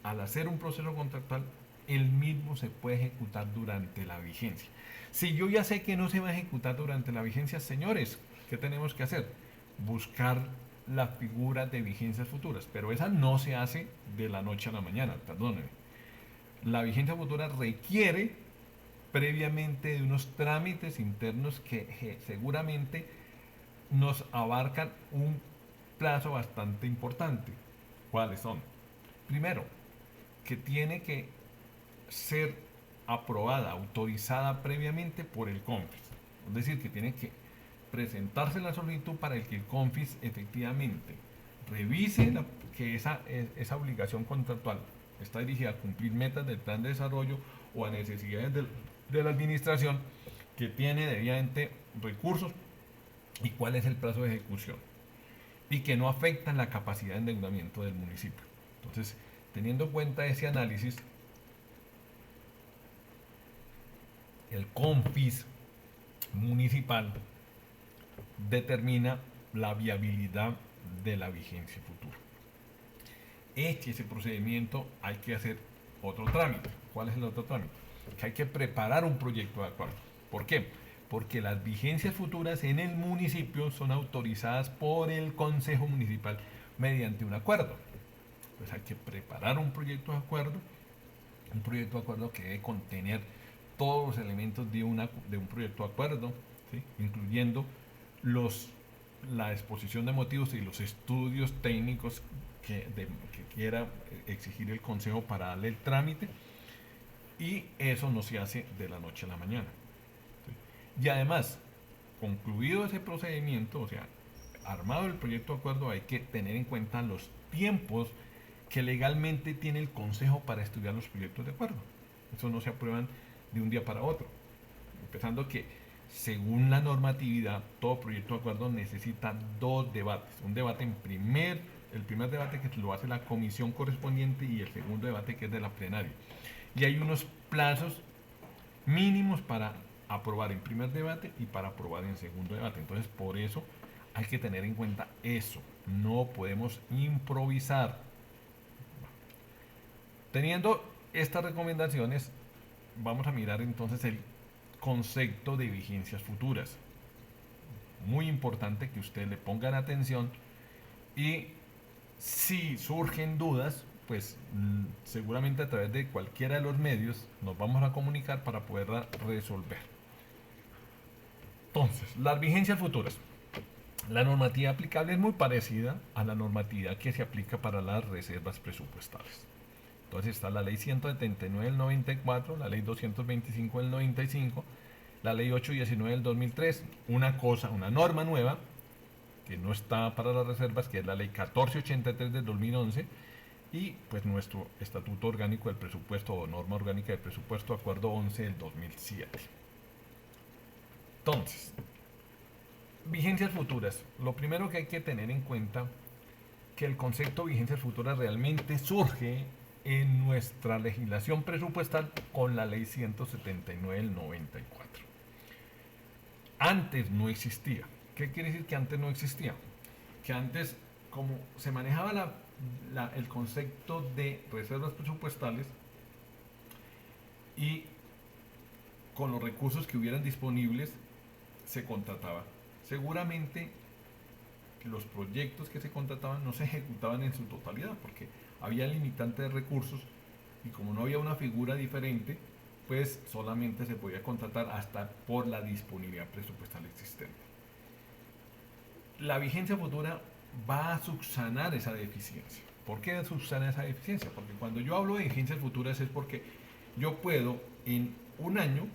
al hacer un proceso contractual el mismo se puede ejecutar durante la vigencia. Si yo ya sé que no se va a ejecutar durante la vigencia, señores, ¿qué tenemos que hacer? Buscar la figura de vigencias futuras, pero esa no se hace de la noche a la mañana, perdónenme. La vigencia futura requiere previamente de unos trámites internos que seguramente nos abarcan un plazo bastante importante. ¿Cuáles son? Primero, que tiene que ser aprobada, autorizada previamente por el CONFIS. Es decir, que tiene que presentarse la solicitud para que el CONFIS efectivamente revise que esa obligación contractual está dirigida a cumplir metas del plan de desarrollo o a necesidades de la administración, que tiene debidamente recursos y cuál es el plazo de ejecución y que no afectan la capacidad de endeudamiento del municipio. Entonces, teniendo en cuenta ese análisis, el CONFIS municipal determina la viabilidad de la vigencia futura. Ese procedimiento hay que hacer otro trámite. ¿Cuál es el otro trámite? Que hay que preparar un proyecto de acuerdo. ¿Por qué? Porque las vigencias futuras en el municipio son autorizadas por el Consejo Municipal mediante un acuerdo. Pues hay que preparar un proyecto de acuerdo que debe contener todos los elementos de un proyecto de acuerdo, ¿sí? Incluyendo la exposición de motivos y los estudios técnicos que quiera exigir el Consejo para darle el trámite, y eso no se hace de la noche a la mañana. ¿Sí? Y además, concluido ese procedimiento, o sea, armado el proyecto de acuerdo, hay que tener en cuenta los tiempos que legalmente tiene el Consejo para estudiar los proyectos de acuerdo. Eso no se aprueban de un día para otro. Empezando que, según la normatividad, todo proyecto de acuerdo necesita dos debates. Un debate el primer debate que lo hace la comisión correspondiente y el segundo debate que es de la plenaria. Y hay unos plazos mínimos para aprobar en primer debate y para aprobar en segundo debate. Entonces, por eso hay que tener en cuenta eso. No podemos improvisar. Teniendo estas recomendaciones, vamos a mirar entonces el concepto de vigencias futuras. muy importante que ustedes le pongan atención y si surgen dudas, pues seguramente a través de cualquiera de los medios nos vamos a comunicar para poderla resolver. Entonces, las vigencias futuras. La normativa aplicable es muy parecida a la normatividad que se aplica para las reservas presupuestales. Entonces está la ley 179 del 94, la ley 225 del 95, la ley 819 del 2003, una norma nueva que no está para las reservas, que es la ley 1483 del 2011, y pues nuestro estatuto orgánico del presupuesto o norma orgánica de presupuesto, acuerdo 11 del 2007. Entonces, vigencias futuras. Lo primero que hay que tener en cuenta que el concepto de vigencias futuras realmente surge en nuestra legislación presupuestal con la ley 179 del 94. Antes no existía. ¿Qué quiere decir que antes no existía? Que antes, como se manejaba el concepto de reservas presupuestales y con los recursos que hubieran disponibles se contrataba. Seguramente los proyectos que se contrataban no se ejecutaban en su totalidad porque había limitante de recursos y como no había una figura diferente, pues solamente se podía contratar hasta por la disponibilidad presupuestal existente. La vigencia futura va a subsanar esa deficiencia. ¿Por qué subsana esa deficiencia? Porque cuando yo hablo de vigencias futuras es porque yo puedo en un año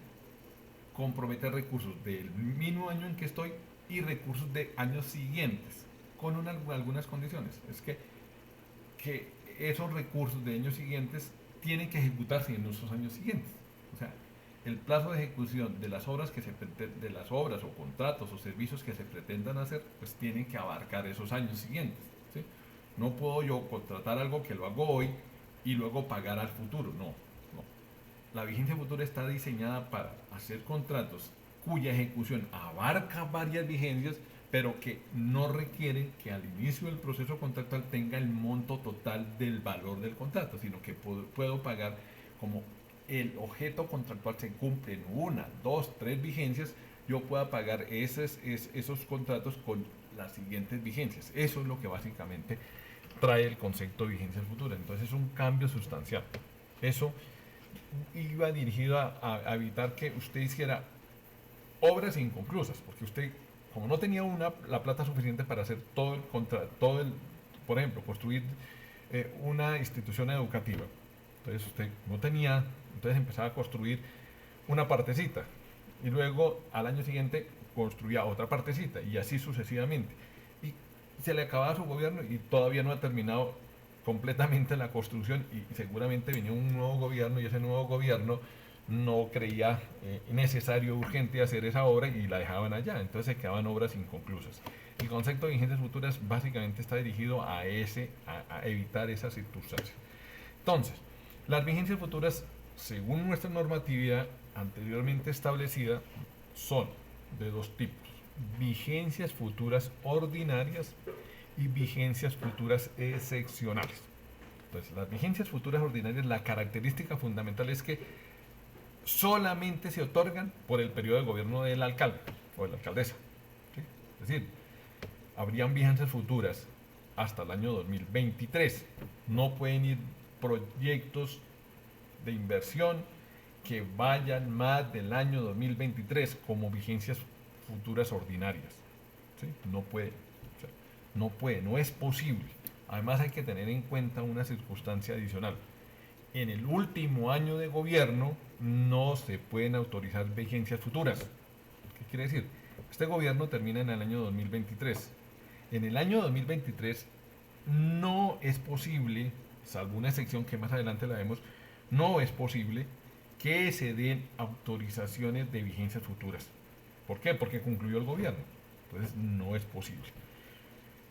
comprometer recursos del mismo año en que estoy y recursos de años siguientes con algunas condiciones. Es que esos recursos de años siguientes tienen que ejecutarse en esos años siguientes. O sea, el plazo de ejecución de las obras de las obras o contratos o servicios que se pretendan hacer, pues tienen que abarcar esos años siguientes. ¿Sí? No puedo yo contratar algo que lo hago hoy y luego pagar al futuro. No, no. La vigencia futura está diseñada para hacer contratos cuya ejecución abarca varias vigencias, pero que no requieren que al inicio del proceso contractual tenga el monto total del valor del contrato, sino que puedo pagar como el objeto contractual se cumple en 1, 2, 3 vigencias, yo pueda pagar esos contratos con las siguientes vigencias. Eso es lo que básicamente trae el concepto de vigencias futuras. Entonces es un cambio sustancial. Eso iba dirigido a evitar que usted hiciera obras inconclusas, porque usted, como no tenía la plata suficiente para hacer por ejemplo, construir una institución educativa, entonces usted no tenía, entonces empezaba a construir una partecita y luego al año siguiente construía otra partecita y así sucesivamente. Y se le acababa su gobierno y todavía no ha terminado completamente la construcción y seguramente venía un nuevo gobierno y ese nuevo gobierno no creía necesario, urgente hacer esa obra y la dejaban allá, entonces se quedaban obras inconclusas. El concepto de vigencias futuras básicamente está dirigido a evitar esas circunstancias. Entonces, las vigencias futuras, según nuestra normatividad anteriormente establecida, son de dos tipos: vigencias futuras ordinarias y vigencias futuras excepcionales. Entonces, las vigencias futuras ordinarias, la característica fundamental es que solamente se otorgan por el periodo de gobierno del alcalde o de la alcaldesa. ¿Sí? Es decir, habrían vigencias futuras hasta el año 2023. No pueden ir proyectos de inversión que vayan más del año 2023 como vigencias futuras ordinarias. ¿Sí? No puede, o sea, no puede, no es posible. Además hay que tener en cuenta una circunstancia adicional. En el último año de gobierno no se pueden autorizar vigencias futuras. ¿Qué quiere decir? Este gobierno termina en el año 2023. En el año 2023 no es posible, salvo una excepción que más adelante la vemos, no es posible que se den autorizaciones de vigencias futuras. ¿Por qué? Porque concluyó el gobierno. Entonces no es posible.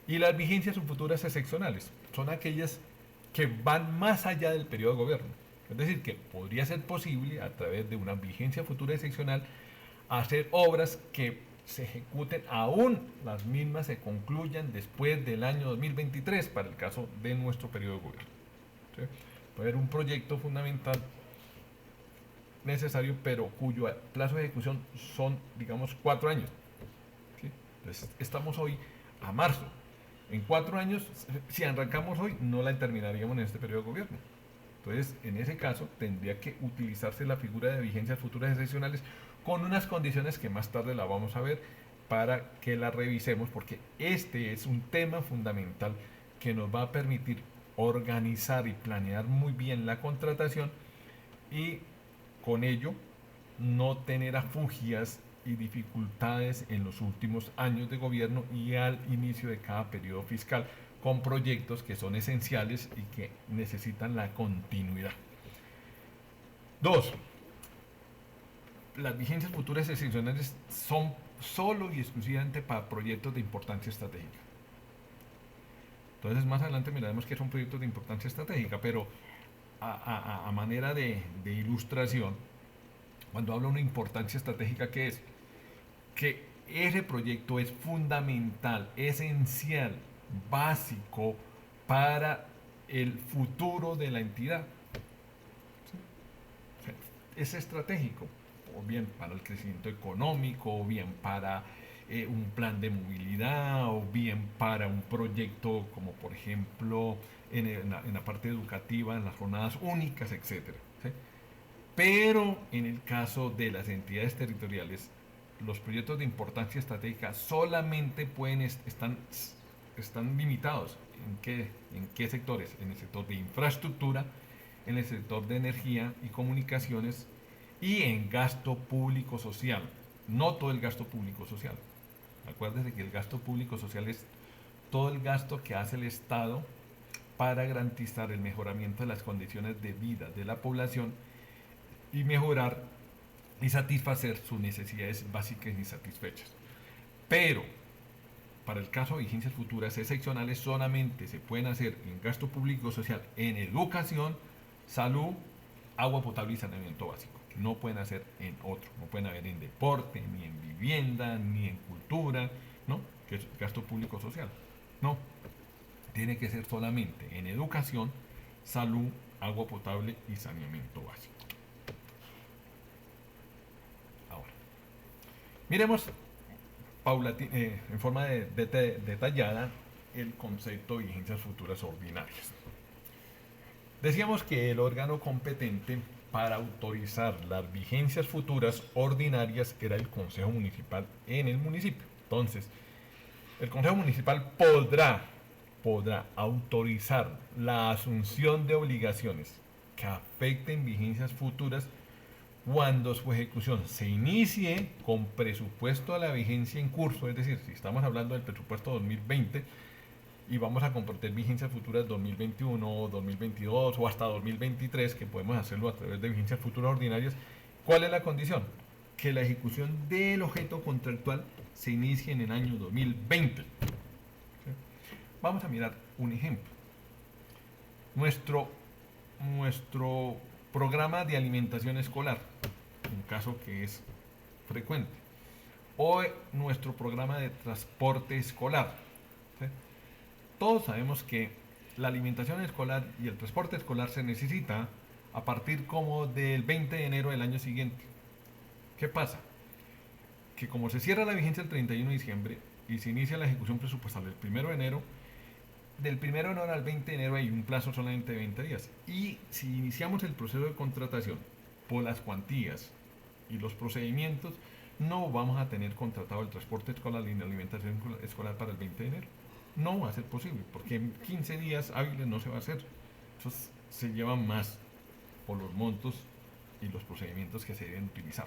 Y las vigencias futuras excepcionales son aquellas que van más allá del periodo de gobierno. Es decir, que podría ser posible a través de una vigencia futura excepcional hacer obras que se ejecuten aún las mismas se concluyan después del año 2023 para el caso de nuestro periodo de gobierno. ¿Sí? Puede haber un proyecto fundamental necesario pero cuyo plazo de ejecución son, digamos, 4 años. ¿Sí? Estamos hoy a marzo. En 4 años, si arrancamos hoy, no la terminaríamos en este periodo de gobierno. Entonces, en ese caso, tendría que utilizarse la figura de vigencias futuras excepcionales con unas condiciones que más tarde la vamos a ver para que la revisemos, porque este es un tema fundamental que nos va a permitir organizar y planear muy bien la contratación y con ello no tener afugias y dificultades en los últimos años de gobierno y al inicio de cada periodo fiscal con proyectos que son esenciales y que necesitan la continuidad. 2. Las vigencias futuras excepcionales son solo y exclusivamente para proyectos de importancia estratégica. Entonces más adelante miraremos que son proyectos de importancia estratégica, pero a manera de ilustración, cuando hablo de una importancia estratégica, ¿qué es? Que ese proyecto es fundamental, esencial, básico para el futuro de la entidad. ¿Sí? Es estratégico, o bien para el crecimiento económico, o bien para un plan de movilidad, o bien para un proyecto como por ejemplo en la parte educativa, en las jornadas únicas, etc. ¿Sí? Pero en el caso de las entidades territoriales, los proyectos de importancia estratégica solamente están limitados en qué sectores, en el sector de infraestructura, en el sector de energía y comunicaciones y en gasto público social, no todo el gasto público social. Acuérdense que el gasto público social es todo el gasto que hace el Estado para garantizar el mejoramiento de las condiciones de vida de la población y mejorar y satisfacer sus necesidades básicas insatisfechas. Pero para el caso de vigencias futuras excepcionales solamente se pueden hacer en gasto público social, en educación, salud, agua potable y saneamiento básico. No pueden hacer en otro, no pueden haber en deporte, ni en vivienda, ni en cultura, ¿no? Que es gasto público social. No, tiene que ser solamente en educación, salud, agua potable y saneamiento básico. Ahora, miremos en forma detallada el concepto de vigencias futuras ordinarias. Decíamos que el órgano competente para autorizar las vigencias futuras ordinarias era el Consejo Municipal en el municipio. Entonces, el Consejo Municipal podrá autorizar la asunción de obligaciones que afecten vigencias futuras cuando su ejecución se inicie con presupuesto a la vigencia en curso, es decir, si estamos hablando del presupuesto 2020 y vamos a compartir vigencias futuras 2021, 2022 o hasta 2023, que podemos hacerlo a través de vigencias futuras ordinarias, ¿cuál es la condición? Que la ejecución del objeto contractual se inicie en el año 2020. ¿Sí? Vamos a mirar un ejemplo. Nuestro programa de alimentación escolar, un caso que es frecuente, o nuestro programa de transporte escolar. ¿Sí? Todos sabemos que la alimentación escolar y el transporte escolar se necesita a partir como del 20 de enero del año siguiente. ¿Qué pasa? Que como se cierra la vigencia el 31 de diciembre y se inicia la ejecución presupuestal el 1 de enero, del 1 de enero al 20 de enero hay un plazo solamente de 20 días. Y si iniciamos el proceso de contratación por las cuantías y los procedimientos, no vamos a tener contratado el transporte escolar y la alimentación escolar para el 20 de enero. No va a ser posible, porque en 15 días hábiles no se va a hacer. Entonces se lleva más por los montos y los procedimientos que se deben utilizar.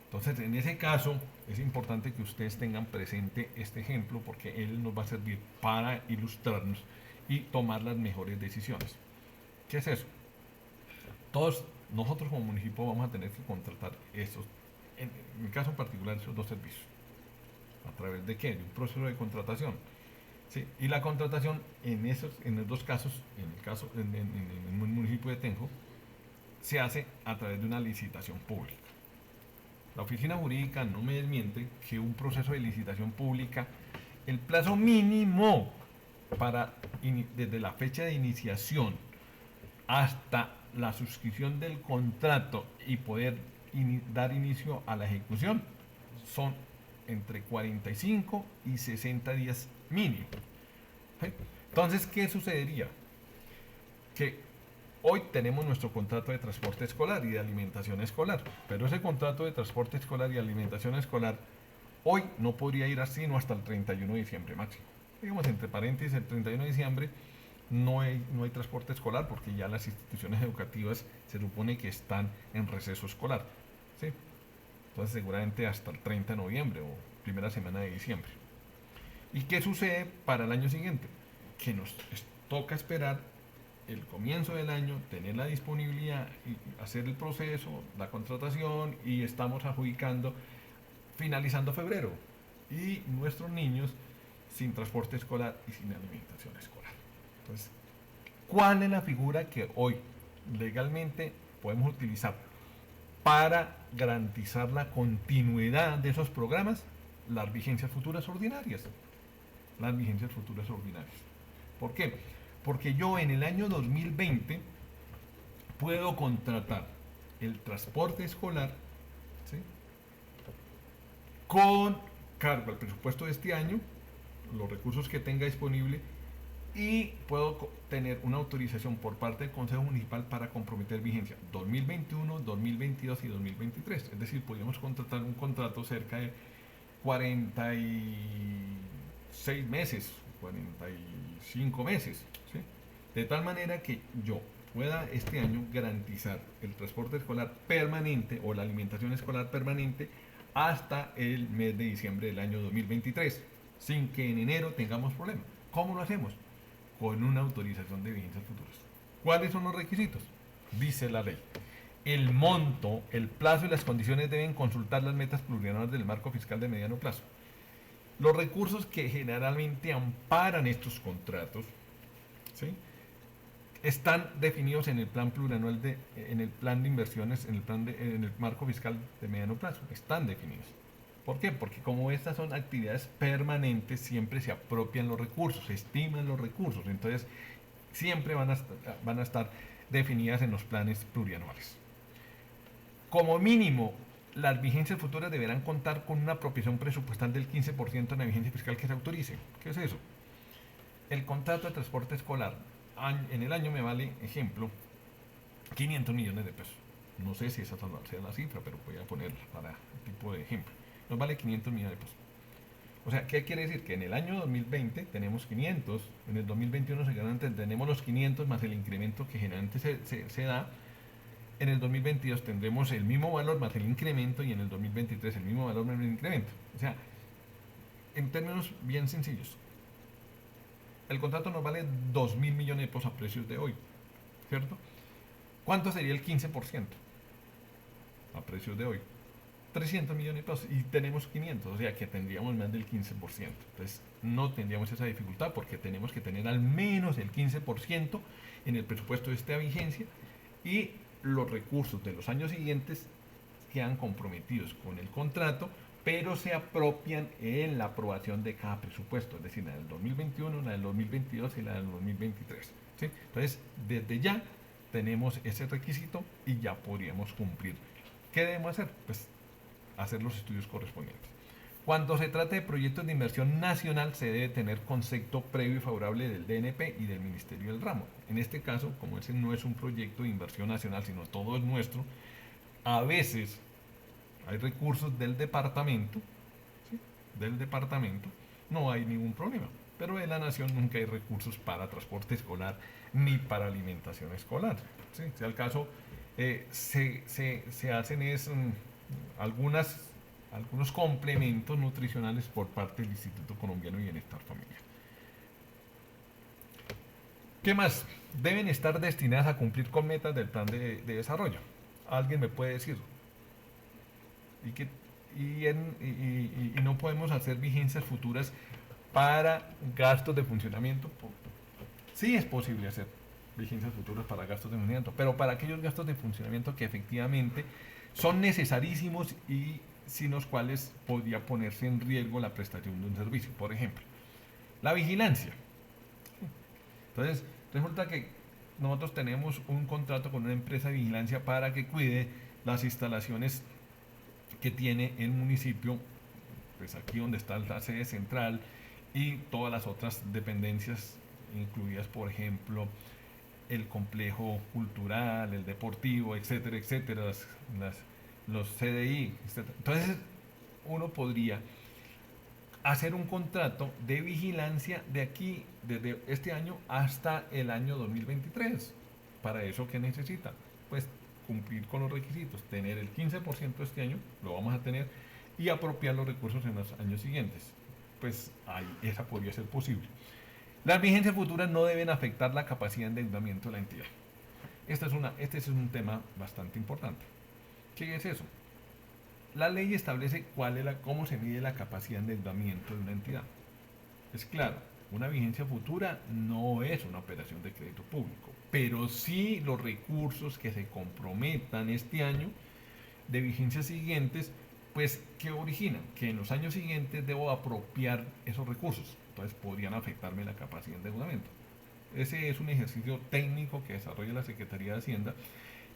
Entonces, en ese caso, es importante que ustedes tengan presente este ejemplo porque él nos va a servir para ilustrarnos y tomar las mejores decisiones. ¿Qué es eso? Todos nosotros como municipio vamos a tener que contratar esos, en mi caso en particular, esos dos servicios. ¿A través de qué? De un proceso de contratación. ¿Sí? Y la contratación en los dos casos, en el municipio de Tenjo, se hace a través de una licitación pública. La oficina jurídica no me desmiente que un proceso de licitación pública, el plazo mínimo desde la fecha de iniciación hasta la suscripción del contrato y poder dar inicio a la ejecución son entre 45 y 60 días mínimo. ¿Sí? Entonces, ¿qué sucedería? Que hoy tenemos nuestro contrato de transporte escolar y de alimentación escolar, pero ese contrato de transporte escolar y alimentación escolar hoy no podría ir así sino hasta el 31 de diciembre máximo. Digamos, entre paréntesis, el 31 de diciembre no hay transporte escolar porque ya las instituciones educativas se supone que están en receso escolar. ¿Sí? Entonces seguramente hasta el 30 de noviembre o primera semana de diciembre. ¿Y qué sucede para el año siguiente? Que nos toca esperar el comienzo del año, tener la disponibilidad y hacer el proceso, la contratación y estamos adjudicando finalizando febrero. Y nuestros niños sin transporte escolar y sin alimentación escolar. Entonces, ¿cuál es la figura que hoy legalmente podemos utilizar para garantizar la continuidad de esos programas? Las vigencias futuras ordinarias. Las vigencias futuras ordinarias. ¿Por qué? Porque yo en el año 2020 puedo contratar el transporte escolar, ¿sí?, con cargo al presupuesto de este año, los recursos que tenga disponible, y puedo tener una autorización por parte del Consejo Municipal para comprometer vigencia 2021, 2022 y 2023. Es decir, podríamos contratar un contrato cerca de 46 meses, 45 meses, ¿sí? De tal manera que yo pueda este año garantizar el transporte escolar permanente o la alimentación escolar permanente hasta el mes de diciembre del año 2023, sin que en enero tengamos problemas. ¿Cómo lo hacemos? Con una autorización de vigencias futuras. ¿Cuáles son los requisitos? Dice la ley. El monto, el plazo y las condiciones deben consultar las metas plurianuales del marco fiscal de mediano plazo. Los recursos que generalmente amparan estos contratos, ¿sí?, están definidos en el plan plurianual en el plan de inversiones, en el marco fiscal de mediano plazo. Están definidos. ¿Por qué? Porque como estas son actividades permanentes, siempre se apropian los recursos, se estiman los recursos. Entonces, siempre van a estar definidas en los planes plurianuales. Como mínimo, las vigencias futuras deberán contar con una apropiación presupuestal del 15% en la vigencia fiscal que se autorice. ¿Qué es eso? El contrato de transporte escolar en el año me vale, ejemplo, 500 millones de pesos. No sé si esa sea la cifra, pero voy a ponerla para el tipo de ejemplo. Nos vale 500 millones de pesos. O sea, ¿qué quiere decir? Que en el año 2020 tenemos 500, en el 2021 tenemos los 500 más el incremento que generalmente se da. En el 2022 tendremos el mismo valor más el incremento y en el 2023 el mismo valor más el incremento. O sea, en términos bien sencillos, el contrato nos vale 2.000 millones de pesos a precios de hoy, ¿cierto? ¿Cuánto sería el 15% a precios de hoy? 300 millones de pesos y tenemos 500, o sea que tendríamos más del 15%. Entonces no tendríamos esa dificultad porque tenemos que tener al menos el 15% en el presupuesto de esta vigencia y los recursos de los años siguientes quedan comprometidos con el contrato, pero se apropian en la aprobación de cada presupuesto, es decir, la del 2021, la del 2022 y la del 2023. ¿Sí? Entonces, desde ya tenemos ese requisito y ya podríamos cumplir. ¿Qué debemos hacer? Pues hacer los estudios correspondientes. Cuando se trata de proyectos de inversión nacional, se debe tener concepto previo y favorable del DNP y del Ministerio del Ramo. En este caso, como ese no es un proyecto de inversión nacional, sino todo es nuestro, a veces hay recursos del departamento, ¿sí?, del departamento, no hay ningún problema. Pero en la nación nunca hay recursos para transporte escolar ni para alimentación escolar. ¿Sí? Si al caso, se hacen algunos complementos nutricionales por parte del Instituto Colombiano de Bienestar Familiar. ¿Qué más? Deben estar destinadas a cumplir con metas del plan de desarrollo. Alguien me puede decir, y no podemos hacer vigencias futuras para gastos de funcionamiento. Sí es posible hacer vigencias futuras para gastos de funcionamiento, pero para aquellos gastos de funcionamiento que efectivamente son necesarísimos y sin los cuales podría ponerse en riesgo la prestación de un servicio. Por ejemplo, la vigilancia. Entonces, resulta que nosotros tenemos un contrato con una empresa de vigilancia para que cuide las instalaciones que tiene el municipio pues aquí donde está la sede central y todas las otras dependencias incluidas, por ejemplo, el complejo cultural, el deportivo, etcétera, etcétera, los CDI, etcétera. Entonces, uno podría hacer un contrato de vigilancia de aquí, desde este año hasta el año 2023. ¿Para eso qué necesita? Pues cumplir con los requisitos, tener el 15% este año, lo vamos a tener, y apropiar los recursos en los años siguientes. Pues ahí, esa podría ser posible. Las vigencias futuras no deben afectar la capacidad de endeudamiento de la entidad. Este es un tema bastante importante. ¿Qué es eso? La ley establece cómo se mide la capacidad de endeudamiento de una entidad. Es claro, una vigencia futura no es una operación de crédito público, pero sí los recursos que se comprometan este año de vigencias siguientes, pues que originan que en los años siguientes debo apropiar esos recursos. Entonces podrían afectarme la capacidad de endeudamiento. Ese es un ejercicio técnico que desarrolla la Secretaría de Hacienda.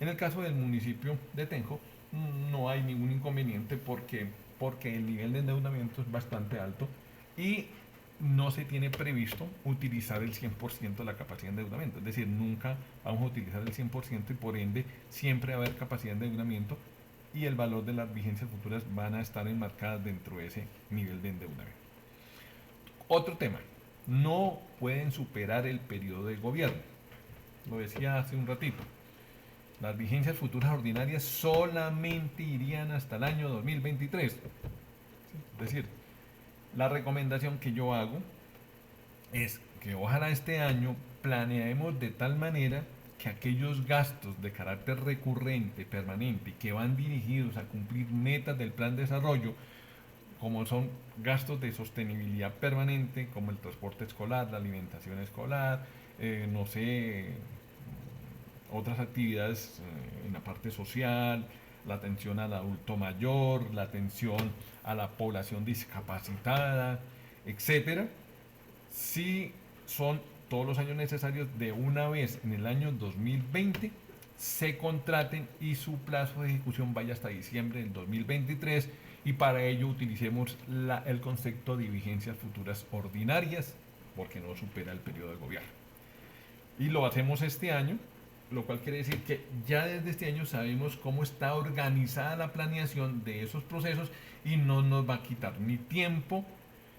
En el caso del municipio de Tenjo, no hay ningún inconveniente porque el nivel de endeudamiento es bastante alto y no se tiene previsto utilizar el 100% de la capacidad de endeudamiento. Es decir, nunca vamos a utilizar el 100% y por ende siempre va a haber capacidad de endeudamiento y el valor de las vigencias futuras van a estar enmarcadas dentro de ese nivel de endeudamiento. Otro tema, no pueden superar el periodo de gobierno. Lo decía hace un ratito. Las vigencias futuras ordinarias solamente irían hasta el año 2023. Es decir, la recomendación que yo hago es que ojalá este año planeemos de tal manera que aquellos gastos de carácter recurrente, permanente, que van dirigidos a cumplir metas del plan de desarrollo, como son gastos de sostenibilidad permanente, como el transporte escolar, la alimentación escolar, no sé, otras actividades en la parte social, la atención al adulto mayor, la atención a la población discapacitada, etcétera, si son todos los años necesarios de una vez en el año 2020 se contraten y su plazo de ejecución vaya hasta diciembre del 2023 y para ello utilicemos el concepto de vigencias futuras ordinarias porque no supera el periodo de gobierno. Y lo hacemos este año, lo cual quiere decir que ya desde este año sabemos cómo está organizada la planeación de esos procesos y no nos va a quitar ni tiempo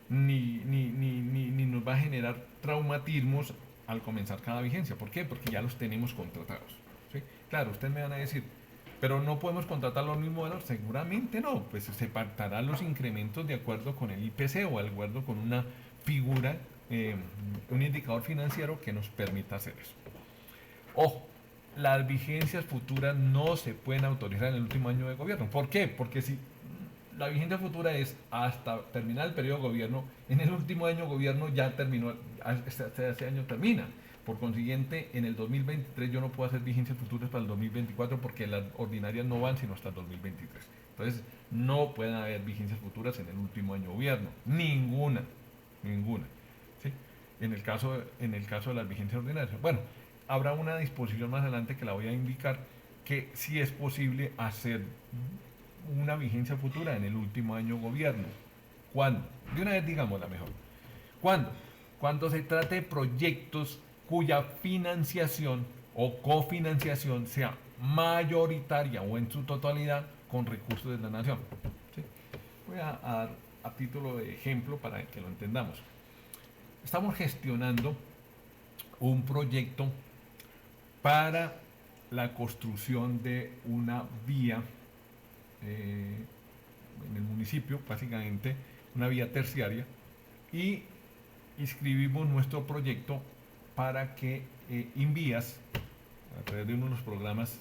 ni nos va a generar traumatismos al comenzar cada vigencia. ¿Por qué? Porque ya los tenemos contratados. ¿Sí? Claro, ustedes me van a decir, pero no podemos contratar los mismos valores. Seguramente no, pues se pactarán los incrementos de acuerdo con el IPC o de acuerdo con una figura, un indicador financiero que nos permita hacer eso. Ojo, las vigencias futuras no se pueden autorizar en el último año de gobierno. ¿Por qué? Porque si la vigencia futura es hasta terminar el periodo de gobierno, en el último año de gobierno ya terminó, ese año termina. Por consiguiente, en el 2023 yo no puedo hacer vigencias futuras para el 2024 porque las ordinarias no van sino hasta el 2023. Entonces, no pueden haber vigencias futuras en el último año de gobierno. Ninguna. ¿Sí? En el caso de las vigencias ordinarias. Bueno, habrá una disposición más adelante que la voy a indicar que sí es posible hacer una vigencia futura en el último año gobierno. ¿Cuándo? De una vez digamos la mejor. ¿Cuándo? Cuando se trate de proyectos cuya financiación o cofinanciación sea mayoritaria o en su totalidad con recursos de la nación. ¿Sí? Voy a dar a título de ejemplo para que lo entendamos. Estamos gestionando un proyecto para la construcción de una vía en el municipio, básicamente una vía terciaria, y inscribimos nuestro proyecto para que Invías, a través de uno de los programas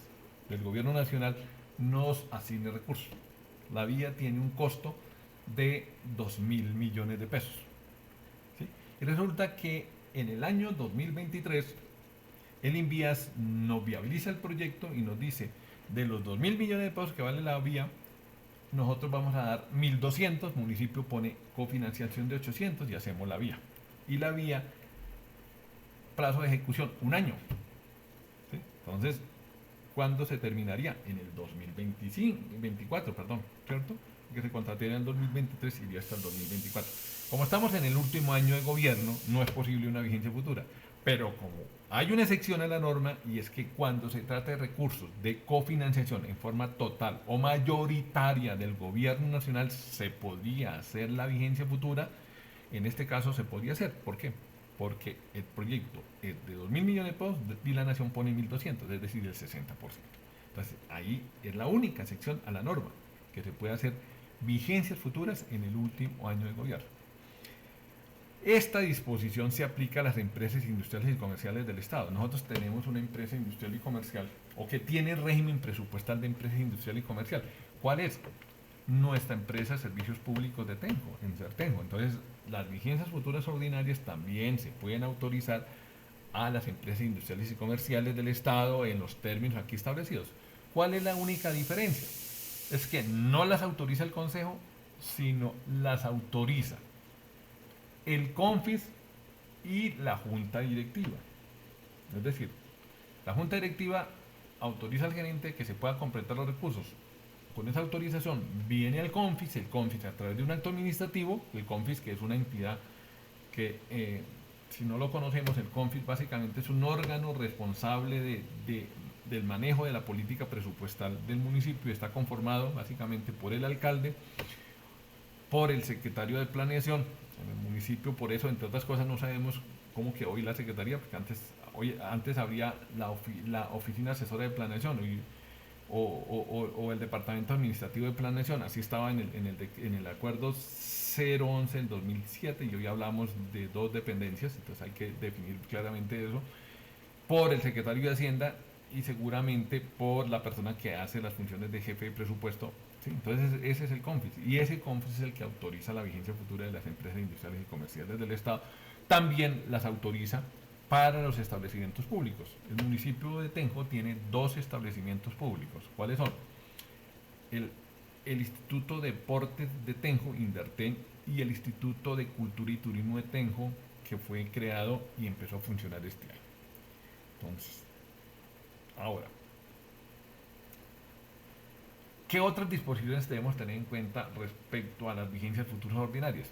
del gobierno nacional, nos asigne recursos. La vía tiene un costo de 2.000 millones de pesos. ¿Sí? Y resulta que en el año 2023 el Invías nos viabiliza el proyecto y nos dice, de los 2.000 millones de pesos que vale la vía, nosotros vamos a dar 1.200, municipio pone cofinanciación de 800 y hacemos la vía. Y la vía, plazo de ejecución, un año. ¿Sí? Entonces, ¿cuándo se terminaría? En el 2024, perdón, ¿cierto? que se contrataría en el 2023 iría hasta el 2024. Como estamos en el último año de gobierno, no es posible una vigencia futura. Pero como hay una excepción a la norma, y es que cuando se trata de recursos de cofinanciación en forma total o mayoritaria del gobierno nacional, se podría hacer la vigencia futura. En este caso se podría hacer. ¿Por qué? Porque el proyecto es de 2.000 millones de pesos y la nación pone 1.200, es decir, el 60%. Entonces ahí es la única excepción a la norma, que se puede hacer vigencias futuras en el último año de gobierno. Esta disposición se aplica a las empresas industriales y comerciales del Estado. Nosotros tenemos una empresa industrial y comercial, o que tiene régimen presupuestal de empresa industrial y comercial. ¿Cuál es? Nuestra empresa Servicios Públicos de Tenjo, en Sertenjo. Entonces, las vigencias futuras ordinarias también se pueden autorizar a las empresas industriales y comerciales del Estado en los términos aquí establecidos. ¿Cuál es la única diferencia? Es que no las autoriza el Consejo, sino las autoriza el CONFIS y la Junta Directiva. Es decir, la Junta Directiva autoriza al gerente que se pueda completar los recursos. Con esa autorización viene al CONFIS, el CONFIS a través de un acto administrativo, el CONFIS, que es una entidad que, si no lo conocemos, el CONFIS básicamente es un órgano responsable del manejo de la política presupuestal del municipio, está conformado básicamente por el alcalde, por el secretario de planeación en el municipio. Por eso, entre otras cosas, no sabemos cómo quedó hoy la secretaría, porque antes habría la oficina asesora de planeación o el departamento administrativo de planeación. Así estaba en el acuerdo 011 del 2007, y hoy hablamos de dos dependencias, entonces hay que definir claramente eso, por el secretario de Hacienda y seguramente por la persona que hace las funciones de jefe de presupuesto. ¿Sí? Entonces ese es el CONFIS, y ese CONFIS es el que autoriza la vigencia futura de las empresas industriales y comerciales del Estado. También las autoriza para los establecimientos públicos. El municipio de Tenjo tiene dos establecimientos públicos. ¿Cuáles son? El Instituto de Deportes de Tenjo, Inderten, y el Instituto de Cultura y Turismo de Tenjo, que fue creado y empezó a funcionar este año. Entonces, ahora, ¿qué otras disposiciones debemos tener en cuenta respecto a las vigencias futuras ordinarias?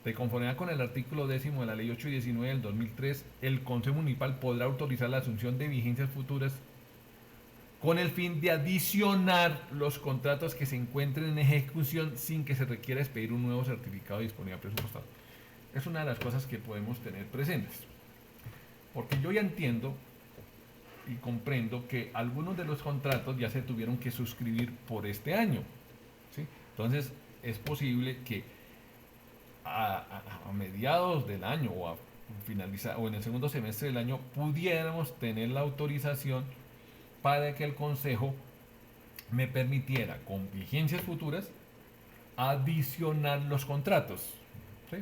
De conformidad con el artículo 10 de la Ley 819 del 2003, el Consejo Municipal podrá autorizar la asunción de vigencias futuras con el fin de adicionar los contratos que se encuentren en ejecución sin que se requiera expedir un nuevo certificado de disponibilidad presupuestal. Es una de las cosas que podemos tener presentes. Porque yo ya entiendo y comprendo que algunos de los contratos ya se tuvieron que suscribir por este año, ¿sí? Entonces es posible que a mediados del año o en el segundo semestre del año pudiéramos tener la autorización para que el Consejo me permitiera, con vigencias futuras, adicionar los contratos. ¿Sí?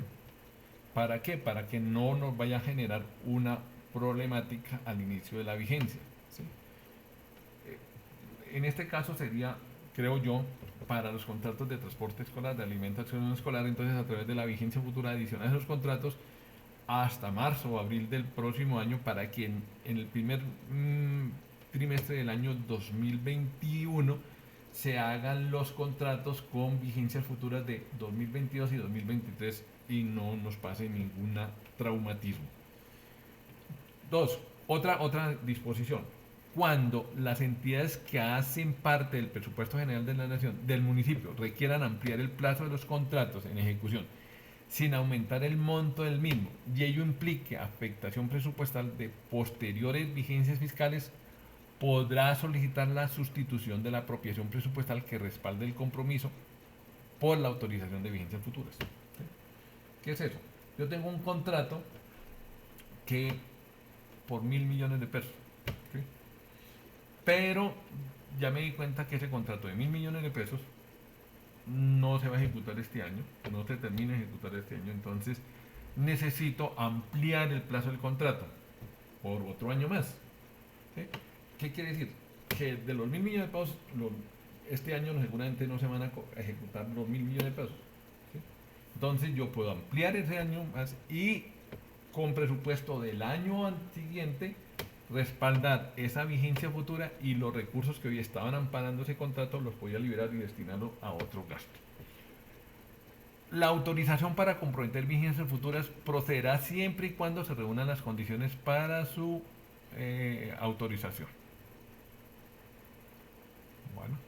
¿Para qué? Para que no nos vaya a generar una problemática al inicio de la vigencia. ¿Sí? En este caso sería, creo yo, para los contratos de transporte escolar, de alimentación escolar. Entonces, a través de la vigencia futura, adicionar esos contratos hasta marzo o abril del próximo año, para que en el primer trimestre del año 2021 se hagan los contratos con vigencias futuras de 2022 y 2023 y no nos pase ningún traumatismo. Dos, otra disposición. Cuando las entidades que hacen parte del presupuesto general de la nación, del municipio, requieran ampliar el plazo de los contratos en ejecución sin aumentar el monto del mismo, y ello implique afectación presupuestal de posteriores vigencias fiscales, podrá solicitar la sustitución de la apropiación presupuestal que respalde el compromiso por la autorización de vigencias futuras. ¿Sí? ¿Qué es eso? Yo tengo un contrato que por 1.000 millones de pesos, ¿sí? Pero ya me di cuenta que ese contrato de 1.000 millones de pesos no se va a ejecutar este año, no se termina de ejecutar este año. Entonces necesito ampliar el plazo del contrato por otro año más. ¿Sí? ¿Qué quiere decir? Que de los 1.000 millones de pesos, este año seguramente no se van a ejecutar los 1.000 millones de pesos. ¿Sí? Entonces yo puedo ampliar ese año más y con presupuesto del año siguiente respaldar esa vigencia futura y los recursos que hoy estaban amparando ese contrato los podía liberar y destinarlo a otro gasto. La autorización para comprometer vigencias futuras procederá siempre y cuando se reúnan las condiciones para su autorización. Bueno.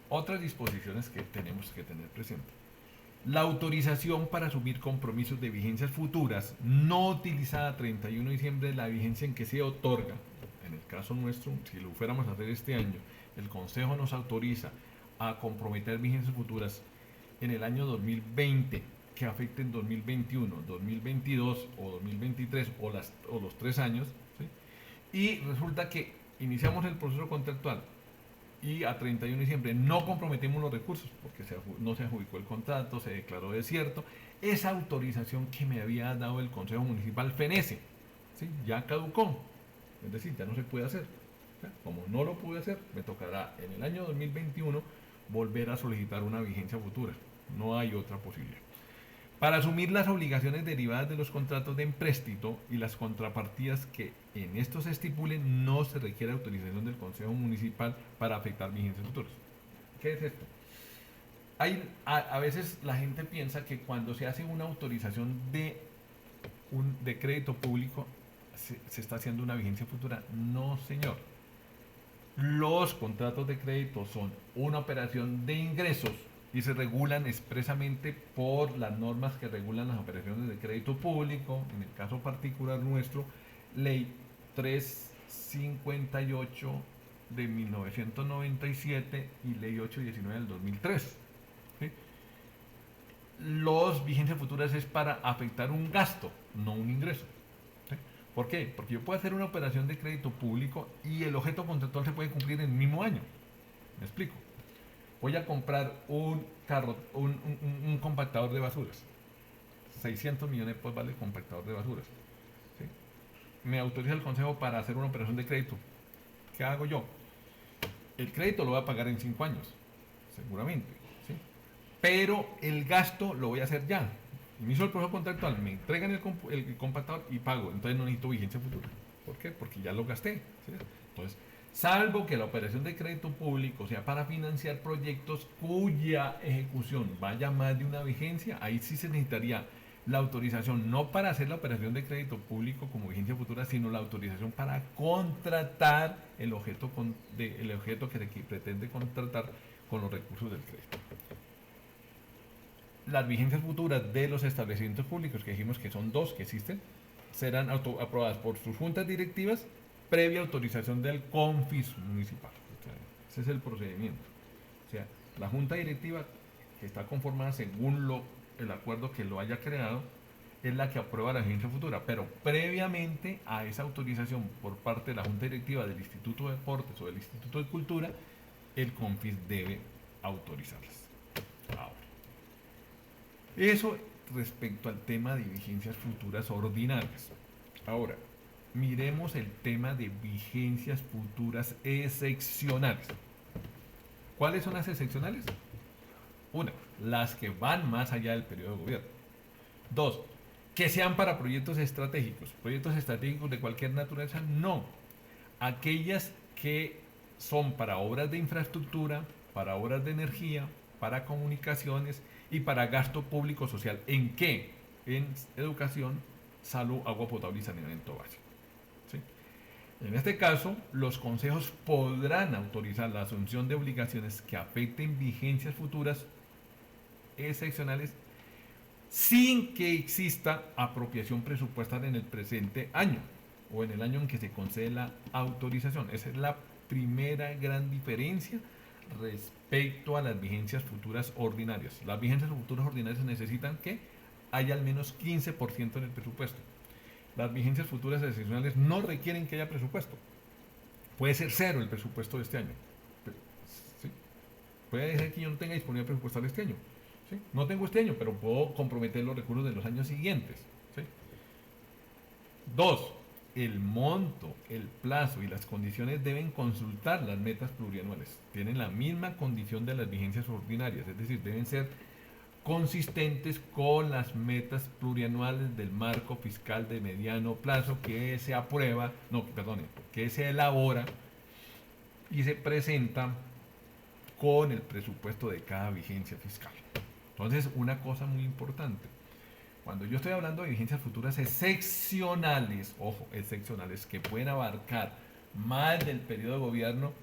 Otras disposiciones que tenemos que tener presente. La autorización para asumir compromisos de vigencias futuras no utilizada a 31 de diciembre de la vigencia en que se otorga. En el caso nuestro, si lo fuéramos a hacer este año, el Consejo nos autoriza a comprometer vigencias futuras en el año 2020 que afecten 2021, 2022 o 2023 o los 3 años, ¿sí? Y resulta que iniciamos el proceso contractual y a 31 de diciembre no comprometimos los recursos porque no se adjudicó el contrato, se declaró desierto, esa autorización que me había dado el Consejo Municipal fenece, ¿sí? Ya caducó, es decir, ya no se puede hacer. Como no lo pude hacer, me tocará en el año 2021 volver a solicitar una vigencia futura, no hay otra posibilidad. Para asumir las obligaciones derivadas de los contratos de empréstito y las contrapartidas que en estos se estipulen, no se requiere autorización del Consejo Municipal para afectar vigencias futuras. ¿Qué es esto? A veces la gente piensa que cuando se hace una autorización de crédito público se está haciendo una vigencia futura. No, señor. Los contratos de crédito son una operación de ingresos y se regulan expresamente por las normas que regulan las operaciones de crédito público, en el caso particular nuestro, Ley 358 de 1997 y Ley 819 del 2003. ¿Sí? Los vigencias futuras es para afectar un gasto, no un ingreso. ¿Sí? ¿Por qué? Porque yo puedo hacer una operación de crédito público y el objeto contractual se puede cumplir en el mismo año. ¿Me explico? Voy a comprar un compactador de basuras. 600 millones pues vale el compactador de basuras. ¿Sí? Me autoriza el Consejo para hacer una operación de crédito. ¿Qué hago yo? El crédito lo voy a pagar en 5 años, seguramente. ¿Sí? Pero el gasto lo voy a hacer ya. Inicio el proceso contractual, me entregan el compactador y pago. Entonces no necesito vigencia futura. ¿Por qué? Porque ya lo gasté. ¿Sí? Entonces, salvo que la operación de crédito público sea para financiar proyectos cuya ejecución vaya más de una vigencia, ahí sí se necesitaría la autorización, no para hacer la operación de crédito público como vigencia futura, sino la autorización para contratar el objeto que se pretende contratar con los recursos del crédito. Las vigencias futuras de los establecimientos públicos, que dijimos que son 2 que existen, serán aprobadas por sus juntas directivas previa autorización del CONFIS municipal. O sea, ese es el procedimiento. O sea, la junta directiva, que está conformada según el acuerdo que lo haya creado, es la que aprueba la vigencia futura, pero previamente a esa autorización por parte de la junta directiva del Instituto de Deportes o del Instituto de Cultura, el CONFIS debe autorizarlas. Ahora, eso respecto al tema de vigencias futuras ordinarias. Ahora, miremos el tema de vigencias futuras excepcionales. ¿Cuáles son las excepcionales? Una, las que van más allá del periodo de gobierno. 2, que sean para proyectos estratégicos. Proyectos estratégicos de cualquier naturaleza, no. Aquellas que son para obras de infraestructura, para obras de energía, para comunicaciones y para gasto público social. ¿En qué? En educación, salud, agua potable y saneamiento básico. ¿Sí? En este caso, los consejos podrán autorizar la asunción de obligaciones que afecten vigencias futuras excepcionales sin que exista apropiación presupuestal en el presente año o en el año en que se concede la autorización. Esa es la primera gran diferencia respecto a las vigencias futuras ordinarias. Las vigencias futuras ordinarias necesitan que haya al menos 15% en el presupuesto. Las vigencias futuras excepcionales no requieren que haya presupuesto. Puede ser 0 el presupuesto de este año. ¿Sí? Puede ser que yo no tenga disponible presupuestal este año. ¿Sí? No tengo este año, pero puedo comprometer los recursos de los años siguientes. ¿Sí? 2. El monto, el plazo y las condiciones deben consultar las metas plurianuales. Tienen la misma condición de las vigencias ordinarias, es decir, deben ser consistentes con las metas plurianuales del marco fiscal de mediano plazo que se aprueba, no, perdone, que se elabora y se presenta con el presupuesto de cada vigencia fiscal. Entonces, una cosa muy importante, cuando yo estoy hablando de vigencias futuras excepcionales, ojo, excepcionales, que pueden abarcar más del periodo de gobierno,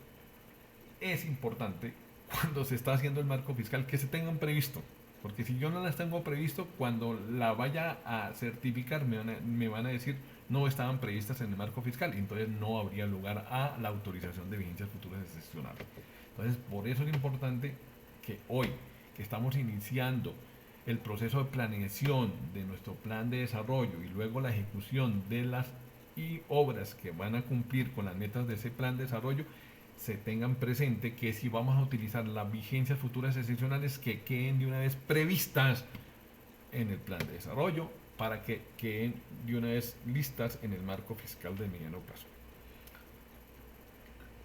es importante cuando se está haciendo el marco fiscal que se tengan previsto. Porque si yo no las tengo previsto, cuando la vaya a certificar me van a decir no estaban previstas en el marco fiscal, y entonces no habría lugar a la autorización de vigencias futuras excepcionales. Entonces, por eso es importante que hoy, que estamos iniciando el proceso de planeación de nuestro plan de desarrollo y luego la ejecución de las obras que van a cumplir con las metas de ese plan de desarrollo, se tengan presente que si vamos a utilizar las vigencias futuras excepcionales, que queden de una vez previstas en el plan de desarrollo para que queden de una vez listas en el marco fiscal de mediano plazo.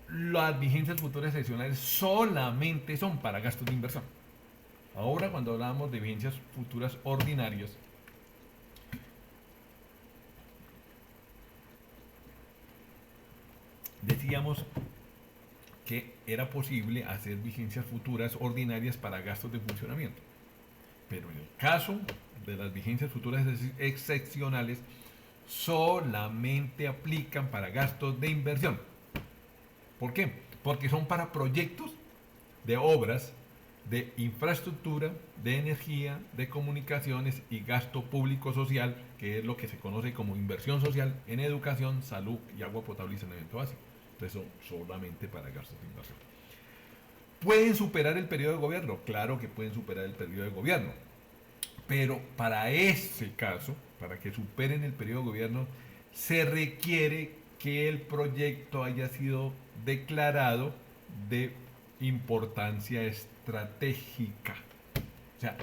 Las vigencias futuras excepcionales solamente son para gastos de inversión. Ahora, cuando hablamos de vigencias futuras ordinarias, decíamos que era posible hacer vigencias futuras ordinarias para gastos de funcionamiento. Pero en el caso de las vigencias futuras excepcionales, solamente aplican para gastos de inversión. ¿Por qué? Porque son para proyectos de obras, de infraestructura, de energía, de comunicaciones y gasto público social, que es lo que se conoce como inversión social en educación, salud y agua potable y saneamiento básico. Entonces son solamente para gastos de inversión. ¿Pueden superar el periodo de gobierno? Claro que pueden superar el periodo de gobierno. Pero para ese caso, para que superen el periodo de gobierno, se requiere que el proyecto haya sido declarado de importancia estratégica. O sea,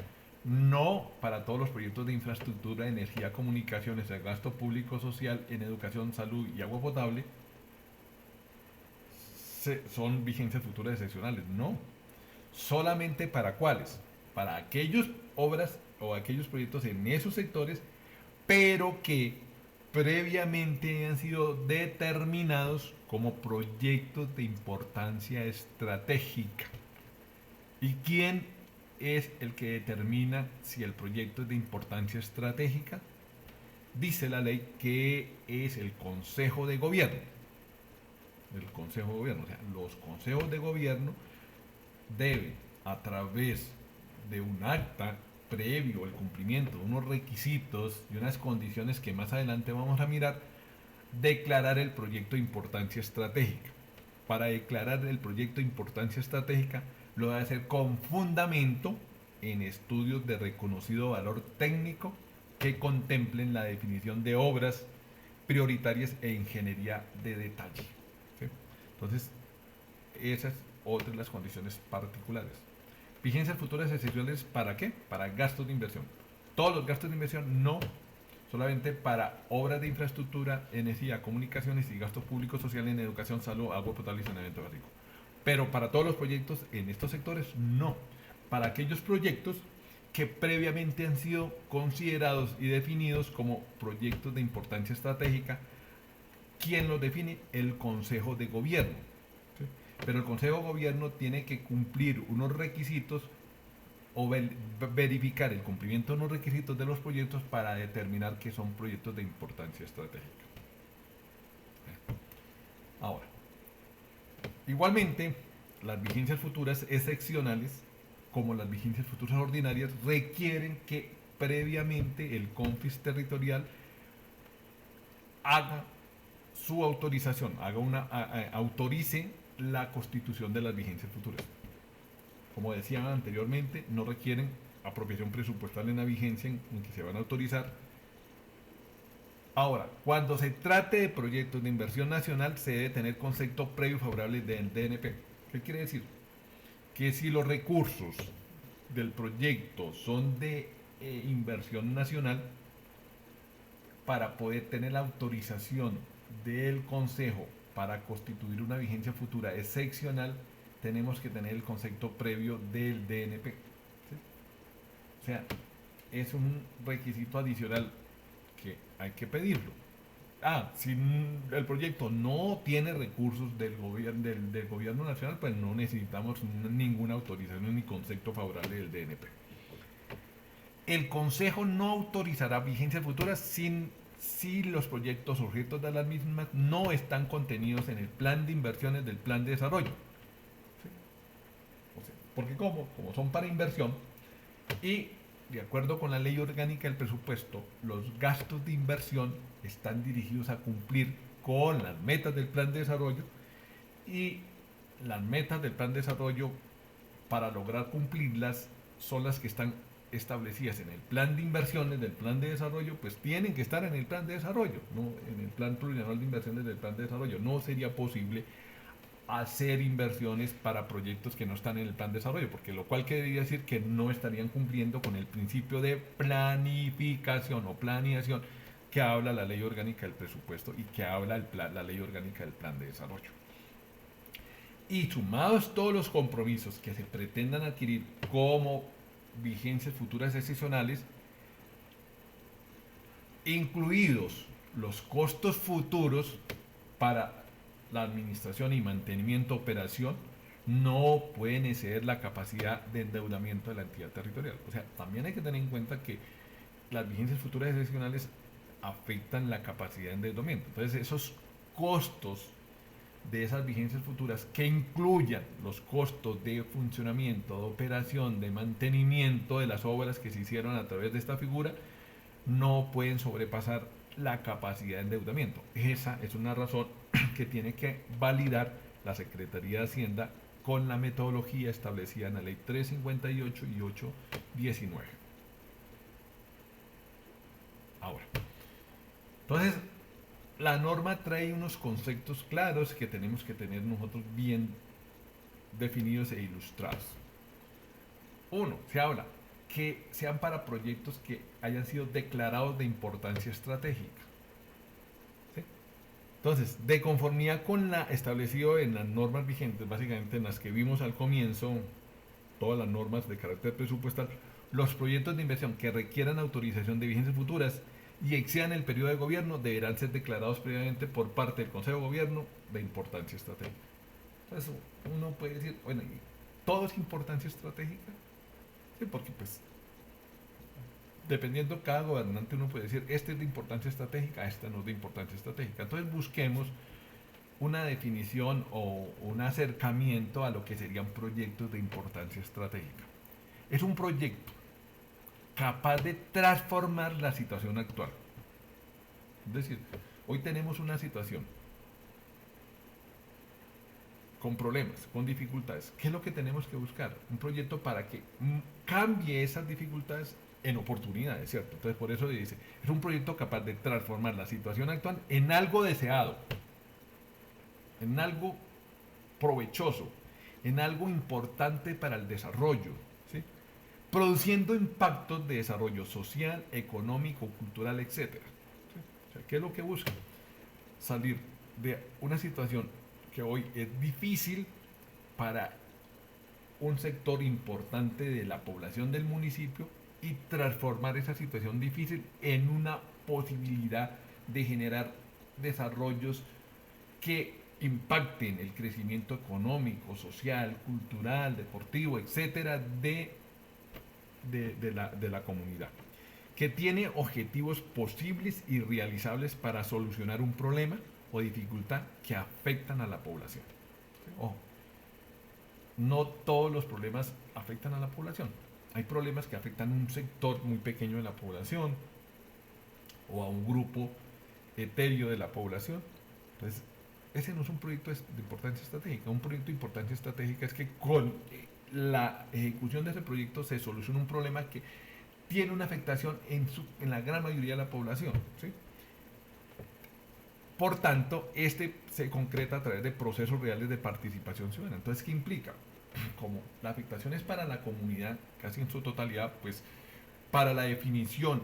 no para todos los proyectos de infraestructura, energía, comunicaciones, de gasto público social en educación, salud y agua potable son vigencias futuras excepcionales. No. Solamente para cuáles. Para aquellas obras o aquellos proyectos en esos sectores, pero que previamente han sido determinados como proyectos de importancia estratégica. ¿Y quién es el que determina si el proyecto es de importancia estratégica? Dice la ley que es el Consejo de Gobierno. El Consejo de Gobierno, o sea, los consejos de gobierno deben, a través de un acta previo al cumplimiento de unos requisitos y unas condiciones que más adelante vamos a mirar, declarar el proyecto de importancia estratégica. Para declarar el proyecto de importancia estratégica lo debe hacer con fundamento en estudios de reconocido valor técnico que contemplen la definición de obras prioritarias e ingeniería de detalle. ¿Sí? Entonces, esas otras las condiciones particulares. Vigencias futuras excepcionales, ¿para qué? Para gastos de inversión. Todos los gastos de inversión no, solamente para obras de infraestructura, energía, comunicaciones y gasto público social en educación, salud, agua potable y saneamiento básico. Pero para todos los proyectos en estos sectores no. Para aquellos proyectos que previamente han sido considerados y definidos como proyectos de importancia estratégica, ¿quién los define? El Consejo de Gobierno. ¿Sí? Pero el Consejo de Gobierno tiene que cumplir unos requisitos o verificar el cumplimiento de unos requisitos de los proyectos para determinar que son proyectos de importancia estratégica. Ahora, igualmente, las vigencias futuras excepcionales, como las vigencias futuras ordinarias, requieren que previamente el CONFIS territorial haga su autorización, autorice la constitución de las vigencias futuras. Como decía anteriormente, no requieren apropiación presupuestal en la vigencia en que se van a autorizar. Ahora, cuando se trate de proyectos de inversión nacional, se debe tener concepto previo favorable del DNP. ¿Qué quiere decir? Que si los recursos del proyecto son de inversión nacional, para poder tener la autorización del Consejo para constituir una vigencia futura excepcional, tenemos que tener el concepto previo del DNP. ¿Sí? O sea, es un requisito adicional que hay que pedirlo. Si el proyecto no tiene recursos del gobierno nacional, pues no necesitamos ninguna autorización ni concepto favorable del DNP. El Consejo no autorizará vigencias futuras si los proyectos sujetos de las mismas no están contenidos en el plan de inversiones del plan de desarrollo. ¿Sí? O sea, porque como son para inversión y de acuerdo con la ley orgánica del presupuesto, los gastos de inversión están dirigidos a cumplir con las metas del plan de desarrollo y las metas del plan de desarrollo para lograr cumplirlas son las que están establecidas en el plan de inversiones del plan de desarrollo, pues tienen que estar en el plan de desarrollo, no en el plan plurianual de inversiones del plan de desarrollo. No sería posible hacer inversiones para proyectos que no están en el plan de desarrollo, porque lo cual querría decir que no estarían cumpliendo con el principio de planificación o planeación que habla la ley orgánica del presupuesto y que habla la ley orgánica del plan de desarrollo. Y sumados todos los compromisos que se pretendan adquirir como vigencias futuras excepcionales, incluidos los costos futuros para la administración y mantenimiento operación, no pueden exceder la capacidad de endeudamiento de la entidad territorial. O sea, también hay que tener en cuenta que las vigencias futuras excepcionales afectan la capacidad de endeudamiento. Entonces, esos costos de esas vigencias futuras que incluyan los costos de funcionamiento, de operación, de mantenimiento de las obras que se hicieron a través de esta figura, no pueden sobrepasar la capacidad de endeudamiento. Esa es una razón que tiene que validar la Secretaría de Hacienda con la metodología establecida en la Ley 358 y 819. Ahora, entonces, la norma trae unos conceptos claros que tenemos que tener nosotros bien definidos e ilustrados. Uno, se habla que sean para proyectos que hayan sido declarados de importancia estratégica. ¿Sí? Entonces, de conformidad con la establecido en las normas vigentes, básicamente en las que vimos al comienzo, todas las normas de carácter presupuestal, los proyectos de inversión que requieran autorización de vigencias futuras y excedan el periodo de gobierno deberán ser declarados previamente por parte del Consejo de Gobierno de importancia estratégica. Entonces, uno puede decir, bueno, ¿todo es importancia estratégica? Sí, porque pues dependiendo de cada gobernante uno puede decir, este es de importancia estratégica, este no es de importancia estratégica. Entonces busquemos una definición o un acercamiento a lo que serían proyectos de importancia estratégica. Es un proyecto capaz de transformar la situación actual. Es decir, hoy tenemos una situación con problemas, con dificultades. ¿Qué es lo que tenemos que buscar? Un proyecto para que cambie esas dificultades en oportunidades, ¿cierto? Entonces por eso dice, es un proyecto capaz de transformar la situación actual en algo deseado, en algo provechoso, en algo importante para el desarrollo, ¿sí? Produciendo impactos de desarrollo social, económico, cultural, etc. ¿Sí? O sea, ¿qué es lo que busca? Salir de una situación que hoy es difícil para un sector importante de la población del municipio y transformar esa situación difícil en una posibilidad de generar desarrollos que impacten el crecimiento económico, social, cultural, deportivo, etcétera, de la comunidad, que tiene objetivos posibles y realizables para solucionar un problema o dificultad que afectan a la población. Ojo, no todos los problemas afectan a la población. Hay problemas que afectan a un sector muy pequeño de la población o a un grupo etéreo de la población. Entonces, ese no es un proyecto de importancia estratégica. Un proyecto de importancia estratégica es que con la ejecución de ese proyecto se soluciona un problema que tiene una afectación en la gran mayoría de la población, ¿sí? Por tanto, este se concreta a través de procesos reales de participación ciudadana. Entonces, ¿qué implica? Como la afectación es para la comunidad, casi en su totalidad, pues para la definición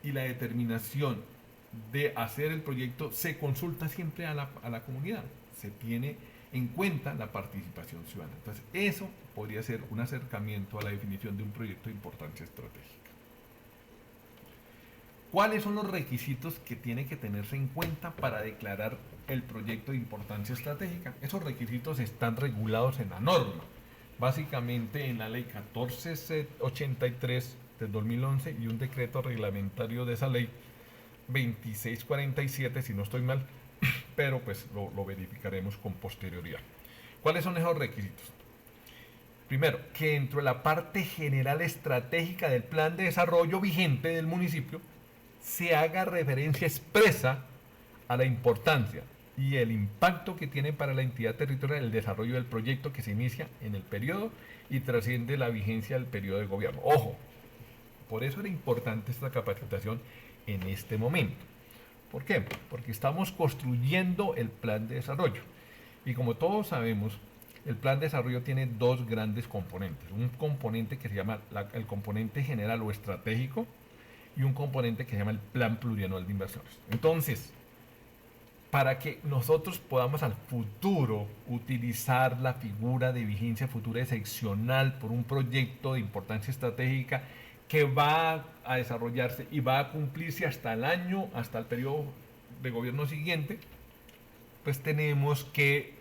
y la determinación de hacer el proyecto se consulta siempre a la comunidad, se tiene en cuenta la participación ciudadana. Entonces, eso podría ser un acercamiento a la definición de un proyecto de importancia estratégica. ¿Cuáles son los requisitos que tiene que tenerse en cuenta para declarar el proyecto de importancia estratégica? Esos requisitos están regulados en la norma, básicamente en la ley 1483 del 2011 y un decreto reglamentario de esa ley 2647, si no estoy mal, pero pues lo verificaremos con posterioridad. ¿Cuáles son esos requisitos? Primero, que dentro de la parte general estratégica del plan de desarrollo vigente del municipio se haga referencia expresa a la importancia y el impacto que tiene para la entidad territorial el desarrollo del proyecto que se inicia en el periodo y trasciende la vigencia del periodo de gobierno. Ojo, por eso era importante esta capacitación en este momento. ¿Por qué? Porque estamos construyendo el plan de desarrollo. Y como todos sabemos, el plan de desarrollo tiene dos grandes componentes. Un componente que se llama el componente general o estratégico y un componente que se llama el plan plurianual de inversiones. Entonces, para que nosotros podamos al futuro utilizar la figura de vigencia futura excepcional por un proyecto de importancia estratégica que va a desarrollarse y va a cumplirse hasta el año, hasta el periodo de gobierno siguiente, pues tenemos que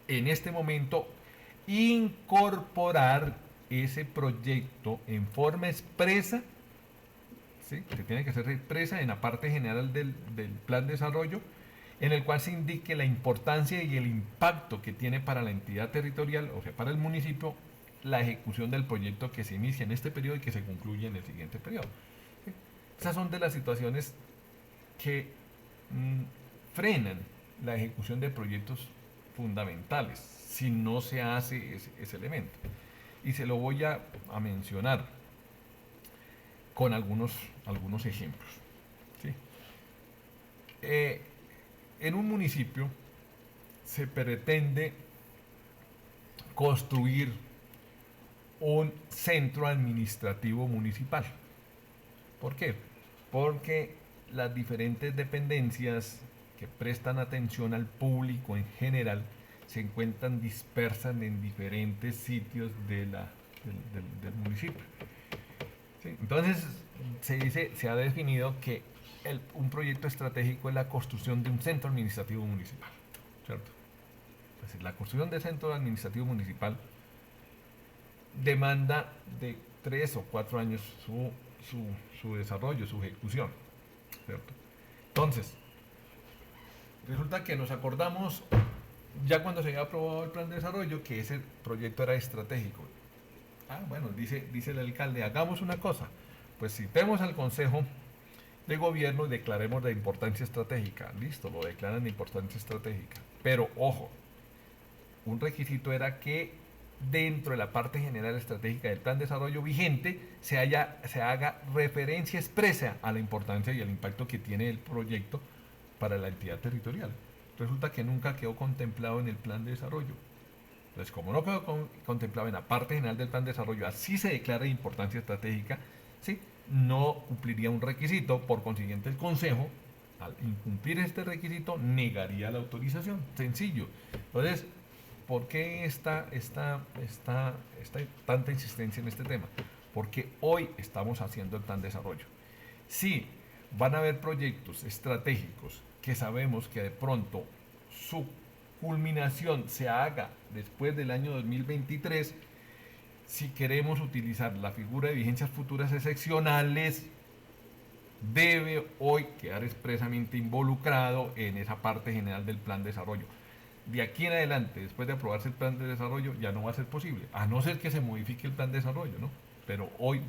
en este momento incorporar ese proyecto en forma expresa, ¿sí? Que tiene que ser expresa en la parte general del plan de desarrollo, en el cual se indique la importancia y el impacto que tiene para la entidad territorial, o sea, para el municipio, la ejecución del proyecto que se inicia en este periodo y que se concluye en el siguiente periodo. ¿Sí? Esas son de las situaciones que frenan la ejecución de proyectos fundamentales si no se hace ese elemento. Y se lo voy a mencionar con algunos ejemplos. ¿Sí? En un municipio se pretende construir un centro administrativo municipal. ¿Por qué? Porque las diferentes dependencias que prestan atención al público en general se encuentran dispersas en diferentes sitios del municipio. ¿Sí? Entonces se ha definido que un proyecto estratégico es la construcción de un centro administrativo municipal, ¿cierto? Entonces, la construcción de centro administrativo municipal demanda de 3 o 4 años su desarrollo, su ejecución, ¿cierto? Entonces, resulta que nos acordamos ya cuando se había aprobado el plan de desarrollo que ese proyecto era estratégico. Bueno, dice el alcalde, hagamos una cosa, pues citemos al consejo de gobierno y declaremos de importancia estratégica. Listo, lo declaran de importancia estratégica. Pero ojo, un requisito era que dentro de la parte general estratégica del plan de desarrollo vigente se haga referencia expresa a la importancia y el impacto que tiene el proyecto para la entidad territorial. Resulta que nunca quedó contemplado en el plan de desarrollo. Entonces, como no quedó contemplado en la parte general del plan de desarrollo, así se declara de importancia estratégica, ¿sí? No cumpliría un requisito, por consiguiente el Consejo, al incumplir este requisito, negaría la autorización. Sencillo. Entonces, ¿por qué tanta insistencia en este tema? Porque hoy estamos haciendo el plan de desarrollo. Sí, van a haber proyectos estratégicos que sabemos que de pronto su culminación se haga después del año 2023. Si queremos utilizar la figura de vigencias futuras excepcionales, debe hoy quedar expresamente involucrado en esa parte general del plan de desarrollo. De aquí en adelante, después de aprobarse el plan de desarrollo, ya no va a ser posible, a no ser que se modifique el plan de desarrollo, ¿no? Pero hoy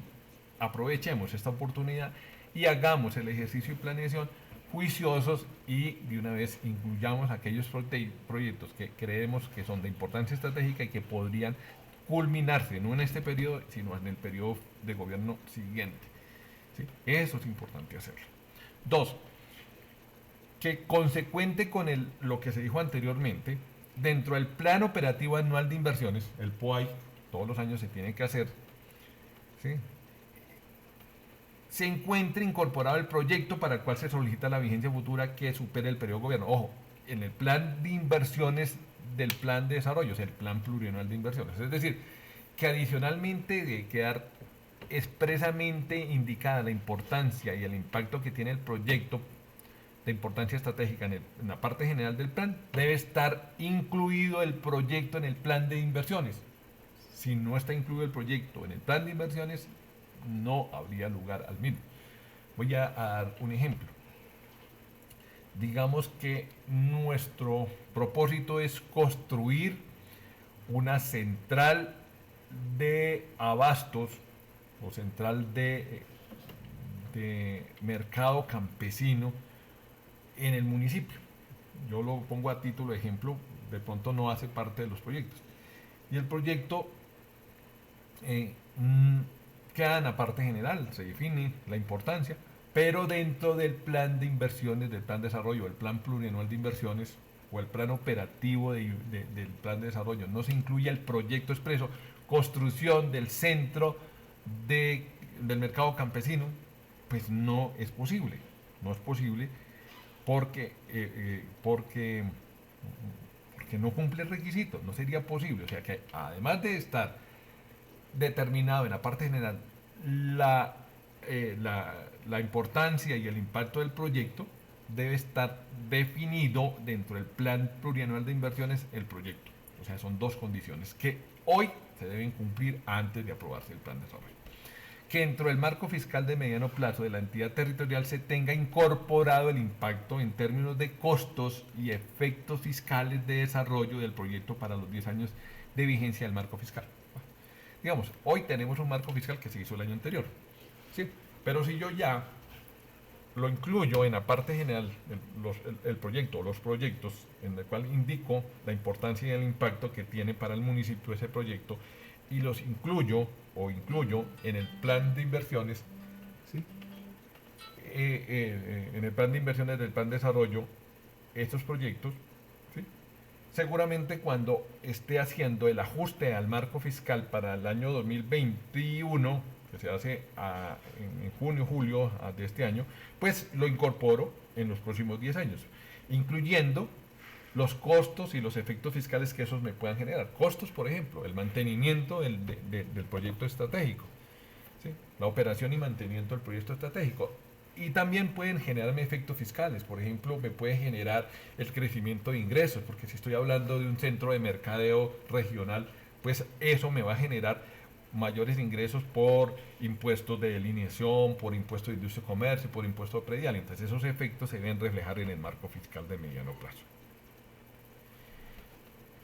aprovechemos esta oportunidad y hagamos el ejercicio de planeación juiciosos y de una vez incluyamos aquellos proyectos que creemos que son de importancia estratégica y que podrían culminarse no en este periodo, sino en el periodo de gobierno siguiente. ¿Sí? Eso es importante hacerlo. 2. Que consecuente con lo que se dijo anteriormente, dentro del Plan Operativo Anual de Inversiones, el POAI, todos los años se tiene que hacer, ¿sí? Se encuentre incorporado el proyecto para el cual se solicita la vigencia futura que supere el periodo de gobierno. Ojo, en el plan de inversiones del plan de desarrollo, es el plan plurianual de inversiones. Es decir, que adicionalmente de quedar expresamente indicada la importancia y el impacto que tiene el proyecto de importancia estratégica en la parte general del plan, debe estar incluido el proyecto en el plan de inversiones. Si no está incluido el proyecto en el plan de inversiones, no habría lugar al mismo. Voy a dar un ejemplo. Digamos que nuestro propósito es construir una central de abastos o central de mercado campesino en el municipio. Yo lo pongo a título de ejemplo, de pronto no hace parte de los proyectos. Y el proyecto queda en la parte general, se define la importancia, pero dentro del plan de inversiones, del plan de desarrollo, el plan plurianual de inversiones o el plan operativo del plan de desarrollo, no se incluye el proyecto expreso, construcción del centro del mercado campesino, pues no es posible. No es posible porque no cumple el requisito, no sería posible. O sea que además de estar determinado en la parte general la, la importancia y el impacto del proyecto, debe estar definido dentro del plan plurianual de inversiones el proyecto. O sea, son dos condiciones que hoy se deben cumplir antes de aprobarse el plan de desarrollo. Que dentro del marco fiscal de mediano plazo de la entidad territorial se tenga incorporado el impacto en términos de costos y efectos fiscales de desarrollo del proyecto para los 10 años de vigencia del marco fiscal. Digamos, hoy tenemos un marco fiscal que se hizo el año anterior, ¿sí? Pero si yo ya lo incluyo en la parte general, el proyecto o los proyectos, en el cual indico la importancia y el impacto que tiene para el municipio ese proyecto, y los incluyo en el plan de inversiones, ¿sí? En el plan de inversiones del plan de desarrollo, estos proyectos, ¿sí? Seguramente cuando esté haciendo el ajuste al marco fiscal para el año 2021, que se hace en junio, julio de este año, pues lo incorporo en los próximos 10 años, incluyendo los costos y los efectos fiscales que esos me puedan generar. Costos, por ejemplo, el mantenimiento del proyecto estratégico, ¿sí? La operación y mantenimiento del proyecto estratégico. Y también pueden generarme efectos fiscales. Por ejemplo, me puede generar el crecimiento de ingresos, porque si estoy hablando de un centro de mercadeo regional, pues eso me va a generar mayores ingresos por impuestos de delineación, por impuestos de industria y comercio, por impuestos de predial. Entonces esos efectos se deben reflejar en el marco fiscal de mediano plazo.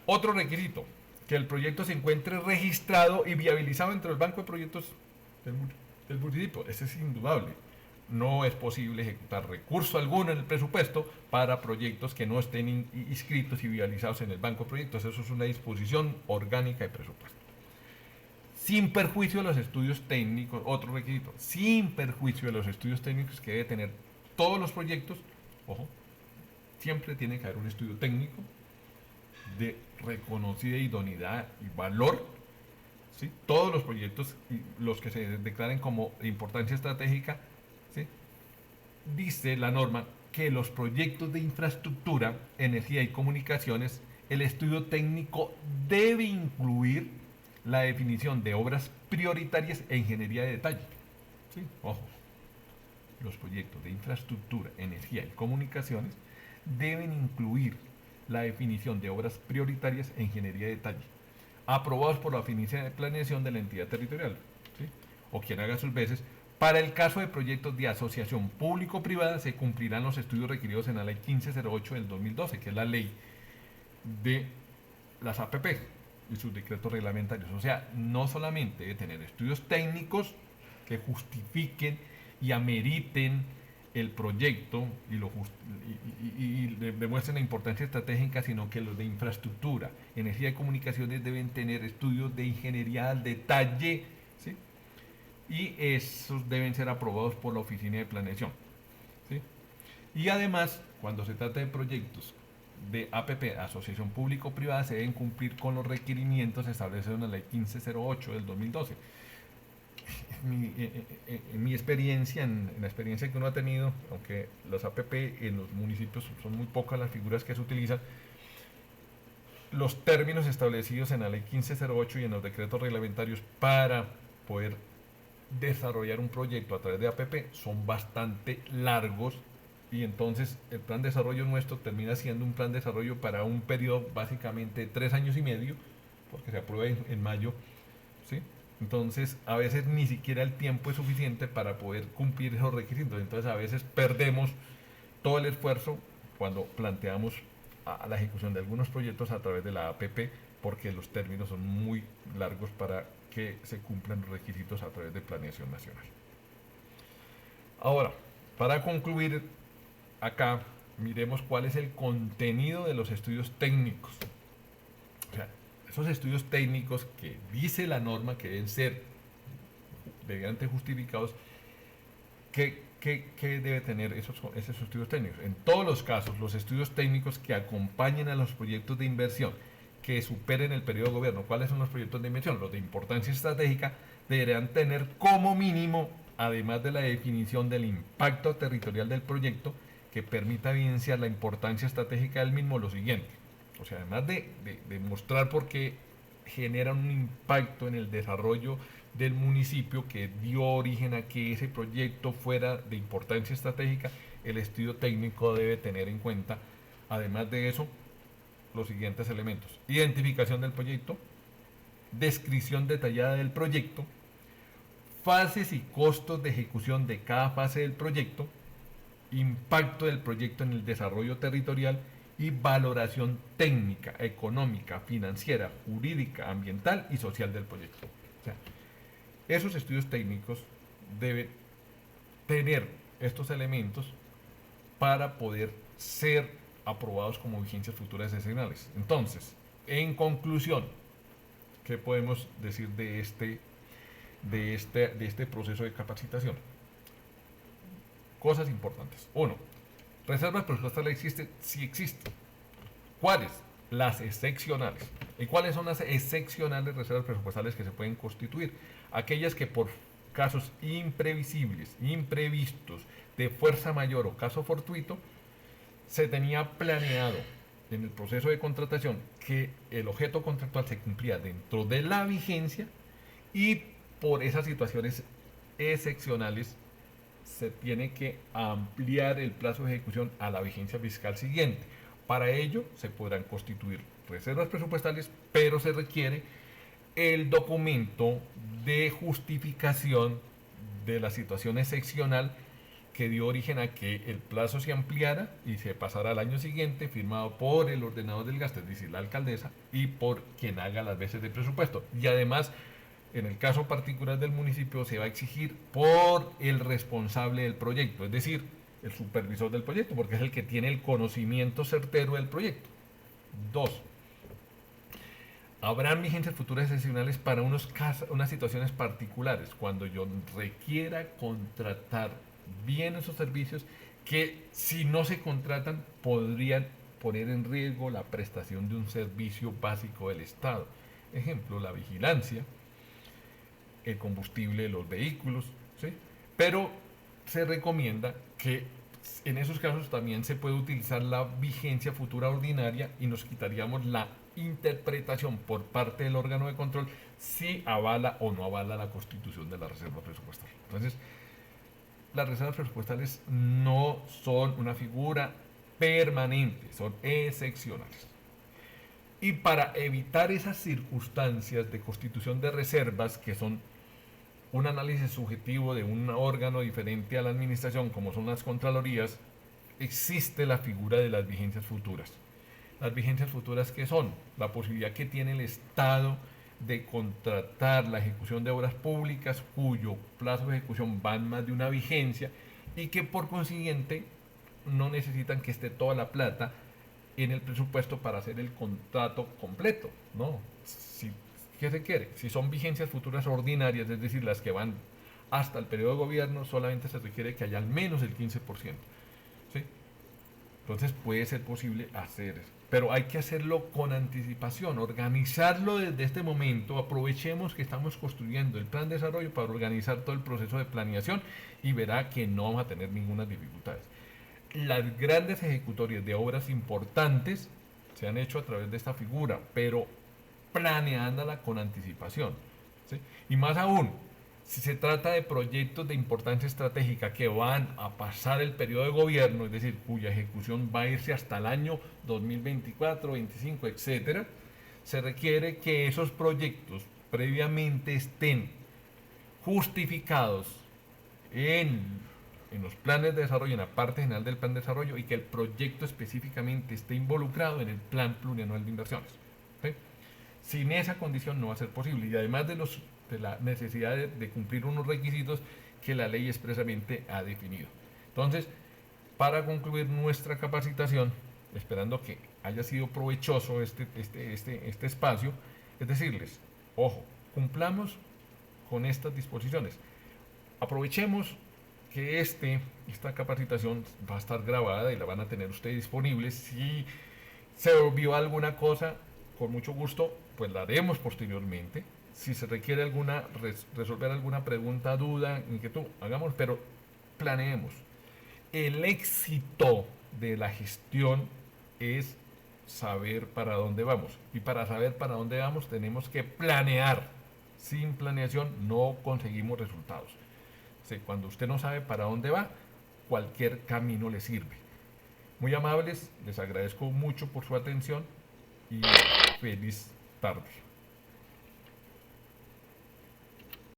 Otro requisito, que el proyecto se encuentre registrado y viabilizado entre el banco de proyectos del municipio. Ese es indudable. No es posible ejecutar recurso alguno en el presupuesto para proyectos que no estén inscritos y viabilizados en el banco de proyectos. Eso es una disposición orgánica de presupuesto. Sin perjuicio de los estudios técnicos, otro requisito, sin perjuicio de los estudios técnicos que debe tener todos los proyectos. Ojo, siempre tiene que haber un estudio técnico de reconocida idoneidad y valor, ¿sí? Todos los proyectos, los que se declaren como de importancia estratégica, ¿sí? Dice la norma que los proyectos de infraestructura, energía y comunicaciones, el estudio técnico debe incluir la definición de obras prioritarias e ingeniería de detalle, ¿sí? Ojo, los proyectos de infraestructura, energía y comunicaciones deben incluir la definición de obras prioritarias e ingeniería de detalle, aprobados por la oficina de planeación de la entidad territorial, ¿sí? O quien haga sus veces. Para el caso de proyectos de asociación público-privada, se cumplirán los estudios requeridos en la ley 1508 del 2012, que es la ley de las APP y sus decretos reglamentarios. O sea, no solamente debe tener estudios técnicos que justifiquen y ameriten el proyecto y demuestren la importancia estratégica, sino que los de infraestructura, energía y comunicaciones deben tener estudios de ingeniería al detalle, ¿sí? Y esos deben ser aprobados por la oficina de planeación, ¿sí? Y además, cuando se trata de proyectos de APP, asociación público-privada, se deben cumplir con los requerimientos establecidos en la ley 1508 del 2012. En mi experiencia, en la experiencia que uno ha tenido, aunque las APP en los municipios son muy pocas las figuras que se utilizan, los términos establecidos en la ley 1508 y en los decretos reglamentarios para poder desarrollar un proyecto a través de APP son bastante largos y entonces el plan de desarrollo nuestro termina siendo un plan de desarrollo para un periodo básicamente de 3 años y medio, porque se aprueba en mayo, ¿sí? Entonces a veces ni siquiera el tiempo es suficiente para poder cumplir esos requisitos, entonces a veces perdemos todo el esfuerzo cuando planteamos a la ejecución de algunos proyectos a través de la APP, porque los términos son muy largos para que se cumplan los requisitos a través de planeación nacional. Ahora, para concluir acá, miremos cuál es el contenido de los estudios técnicos. O sea, esos estudios técnicos que dice la norma que deben ser debidamente justificados, ¿qué debe tener esos estudios técnicos? En todos los casos, los estudios técnicos que acompañen a los proyectos de inversión que superen el periodo de gobierno. ¿Cuáles son los proyectos de inversión? Los de importancia estratégica deberán tener como mínimo, además de la definición del impacto territorial del proyecto, que permita evidenciar la importancia estratégica del mismo, lo siguiente. O sea, además de mostrar por qué genera un impacto en el desarrollo del municipio que dio origen a que ese proyecto fuera de importancia estratégica, el estudio técnico debe tener en cuenta, además de eso, los siguientes elementos: identificación del proyecto, descripción detallada del proyecto, fases y costos de ejecución de cada fase del proyecto, impacto del proyecto en el desarrollo territorial y valoración técnica, económica, financiera, jurídica, ambiental y social del proyecto. O sea, esos estudios técnicos deben tener estos elementos para poder ser aprobados como vigencias futuras excepcionales. Entonces, en conclusión, ¿qué podemos decir de este proceso de capacitación? Cosas importantes. Uno, reservas presupuestales existen, sí existen. ¿Cuáles? Las excepcionales. ¿Y cuáles son las excepcionales reservas presupuestales que se pueden constituir? Aquellas que por casos imprevisibles, imprevistos, de fuerza mayor o caso fortuito, se tenía planeado en el proceso de contratación que el objeto contractual se cumplía dentro de la vigencia y por esas situaciones excepcionales se tiene que ampliar el plazo de ejecución a la vigencia fiscal siguiente. Para ello se podrán constituir reservas presupuestales, pero se requiere el documento de justificación de la situación excepcional que dio origen a que el plazo se ampliara y se pasara al año siguiente, firmado por el ordenador del gasto, es decir, la alcaldesa, y por quien haga las veces de presupuesto. Y además, en el caso particular del municipio, se va a exigir por el responsable del proyecto, es decir, el supervisor del proyecto, porque es el que tiene el conocimiento certero del proyecto. Dos, habrán vigencias futuras excepcionales para unas situaciones particulares, cuando yo requiera contratar bien esos servicios que, si no se contratan, podrían poner en riesgo la prestación de un servicio básico del Estado. Ejemplo, la vigilancia, el combustible de los vehículos, ¿sí? Pero se recomienda que en esos casos también se puede utilizar la vigencia futura ordinaria y nos quitaríamos la interpretación por parte del órgano de control si avala o no avala la constitución de la reserva presupuestal. Entonces, las reservas presupuestales no son una figura permanente, son excepcionales. Y para evitar esas circunstancias de constitución de reservas, que son un análisis subjetivo de un órgano diferente a la administración, como son las contralorías, existe la figura de las vigencias futuras. Las vigencias futuras, ¿qué son? La posibilidad que tiene el Estado de contratar la ejecución de obras públicas cuyo plazo de ejecución van más de una vigencia y que por consiguiente no necesitan que esté toda la plata en el presupuesto para hacer el contrato completo. No, ¿qué se quiere? Si son vigencias futuras ordinarias, es decir, las que van hasta el periodo de gobierno, solamente se requiere que haya al menos el 15%. ¿Sí? Entonces puede ser posible hacer eso. Pero hay que hacerlo con anticipación, organizarlo desde este momento. Aprovechemos que estamos construyendo el plan de desarrollo para organizar todo el proceso de planeación y verá que no vamos a tener ninguna dificultad. Las grandes ejecutorias de obras importantes se han hecho a través de esta figura, pero planeándola con anticipación, ¿sí? Y más aún, Si se trata de proyectos de importancia estratégica que van a pasar el periodo de gobierno, es decir, cuya ejecución va a irse hasta el año 2024, 25, etcétera, se requiere que esos proyectos previamente estén justificados en, en los planes de desarrollo, en la parte general del plan de desarrollo, y que el proyecto específicamente esté involucrado en el plan plurianual de inversiones. ¿Sí? Sin esa condición no va a ser posible. Y además de la necesidad de cumplir unos requisitos que la ley expresamente ha definido. Entonces, para concluir nuestra capacitación, esperando que haya sido provechoso este espacio, es decirles, ojo, cumplamos con estas disposiciones. Aprovechemos que esta capacitación va a estar grabada y la van a tener ustedes disponible. Si se olvidó alguna cosa, con mucho gusto, pues la haremos posteriormente. Si se requiere resolver alguna pregunta, duda, inquietud, hagamos, pero planeemos. El éxito de la gestión es saber para dónde vamos. Y para saber para dónde vamos tenemos que planear. Sin planeación no conseguimos resultados. Cuando usted no sabe para dónde va, cualquier camino le sirve. Muy amables, les agradezco mucho por su atención y feliz tarde.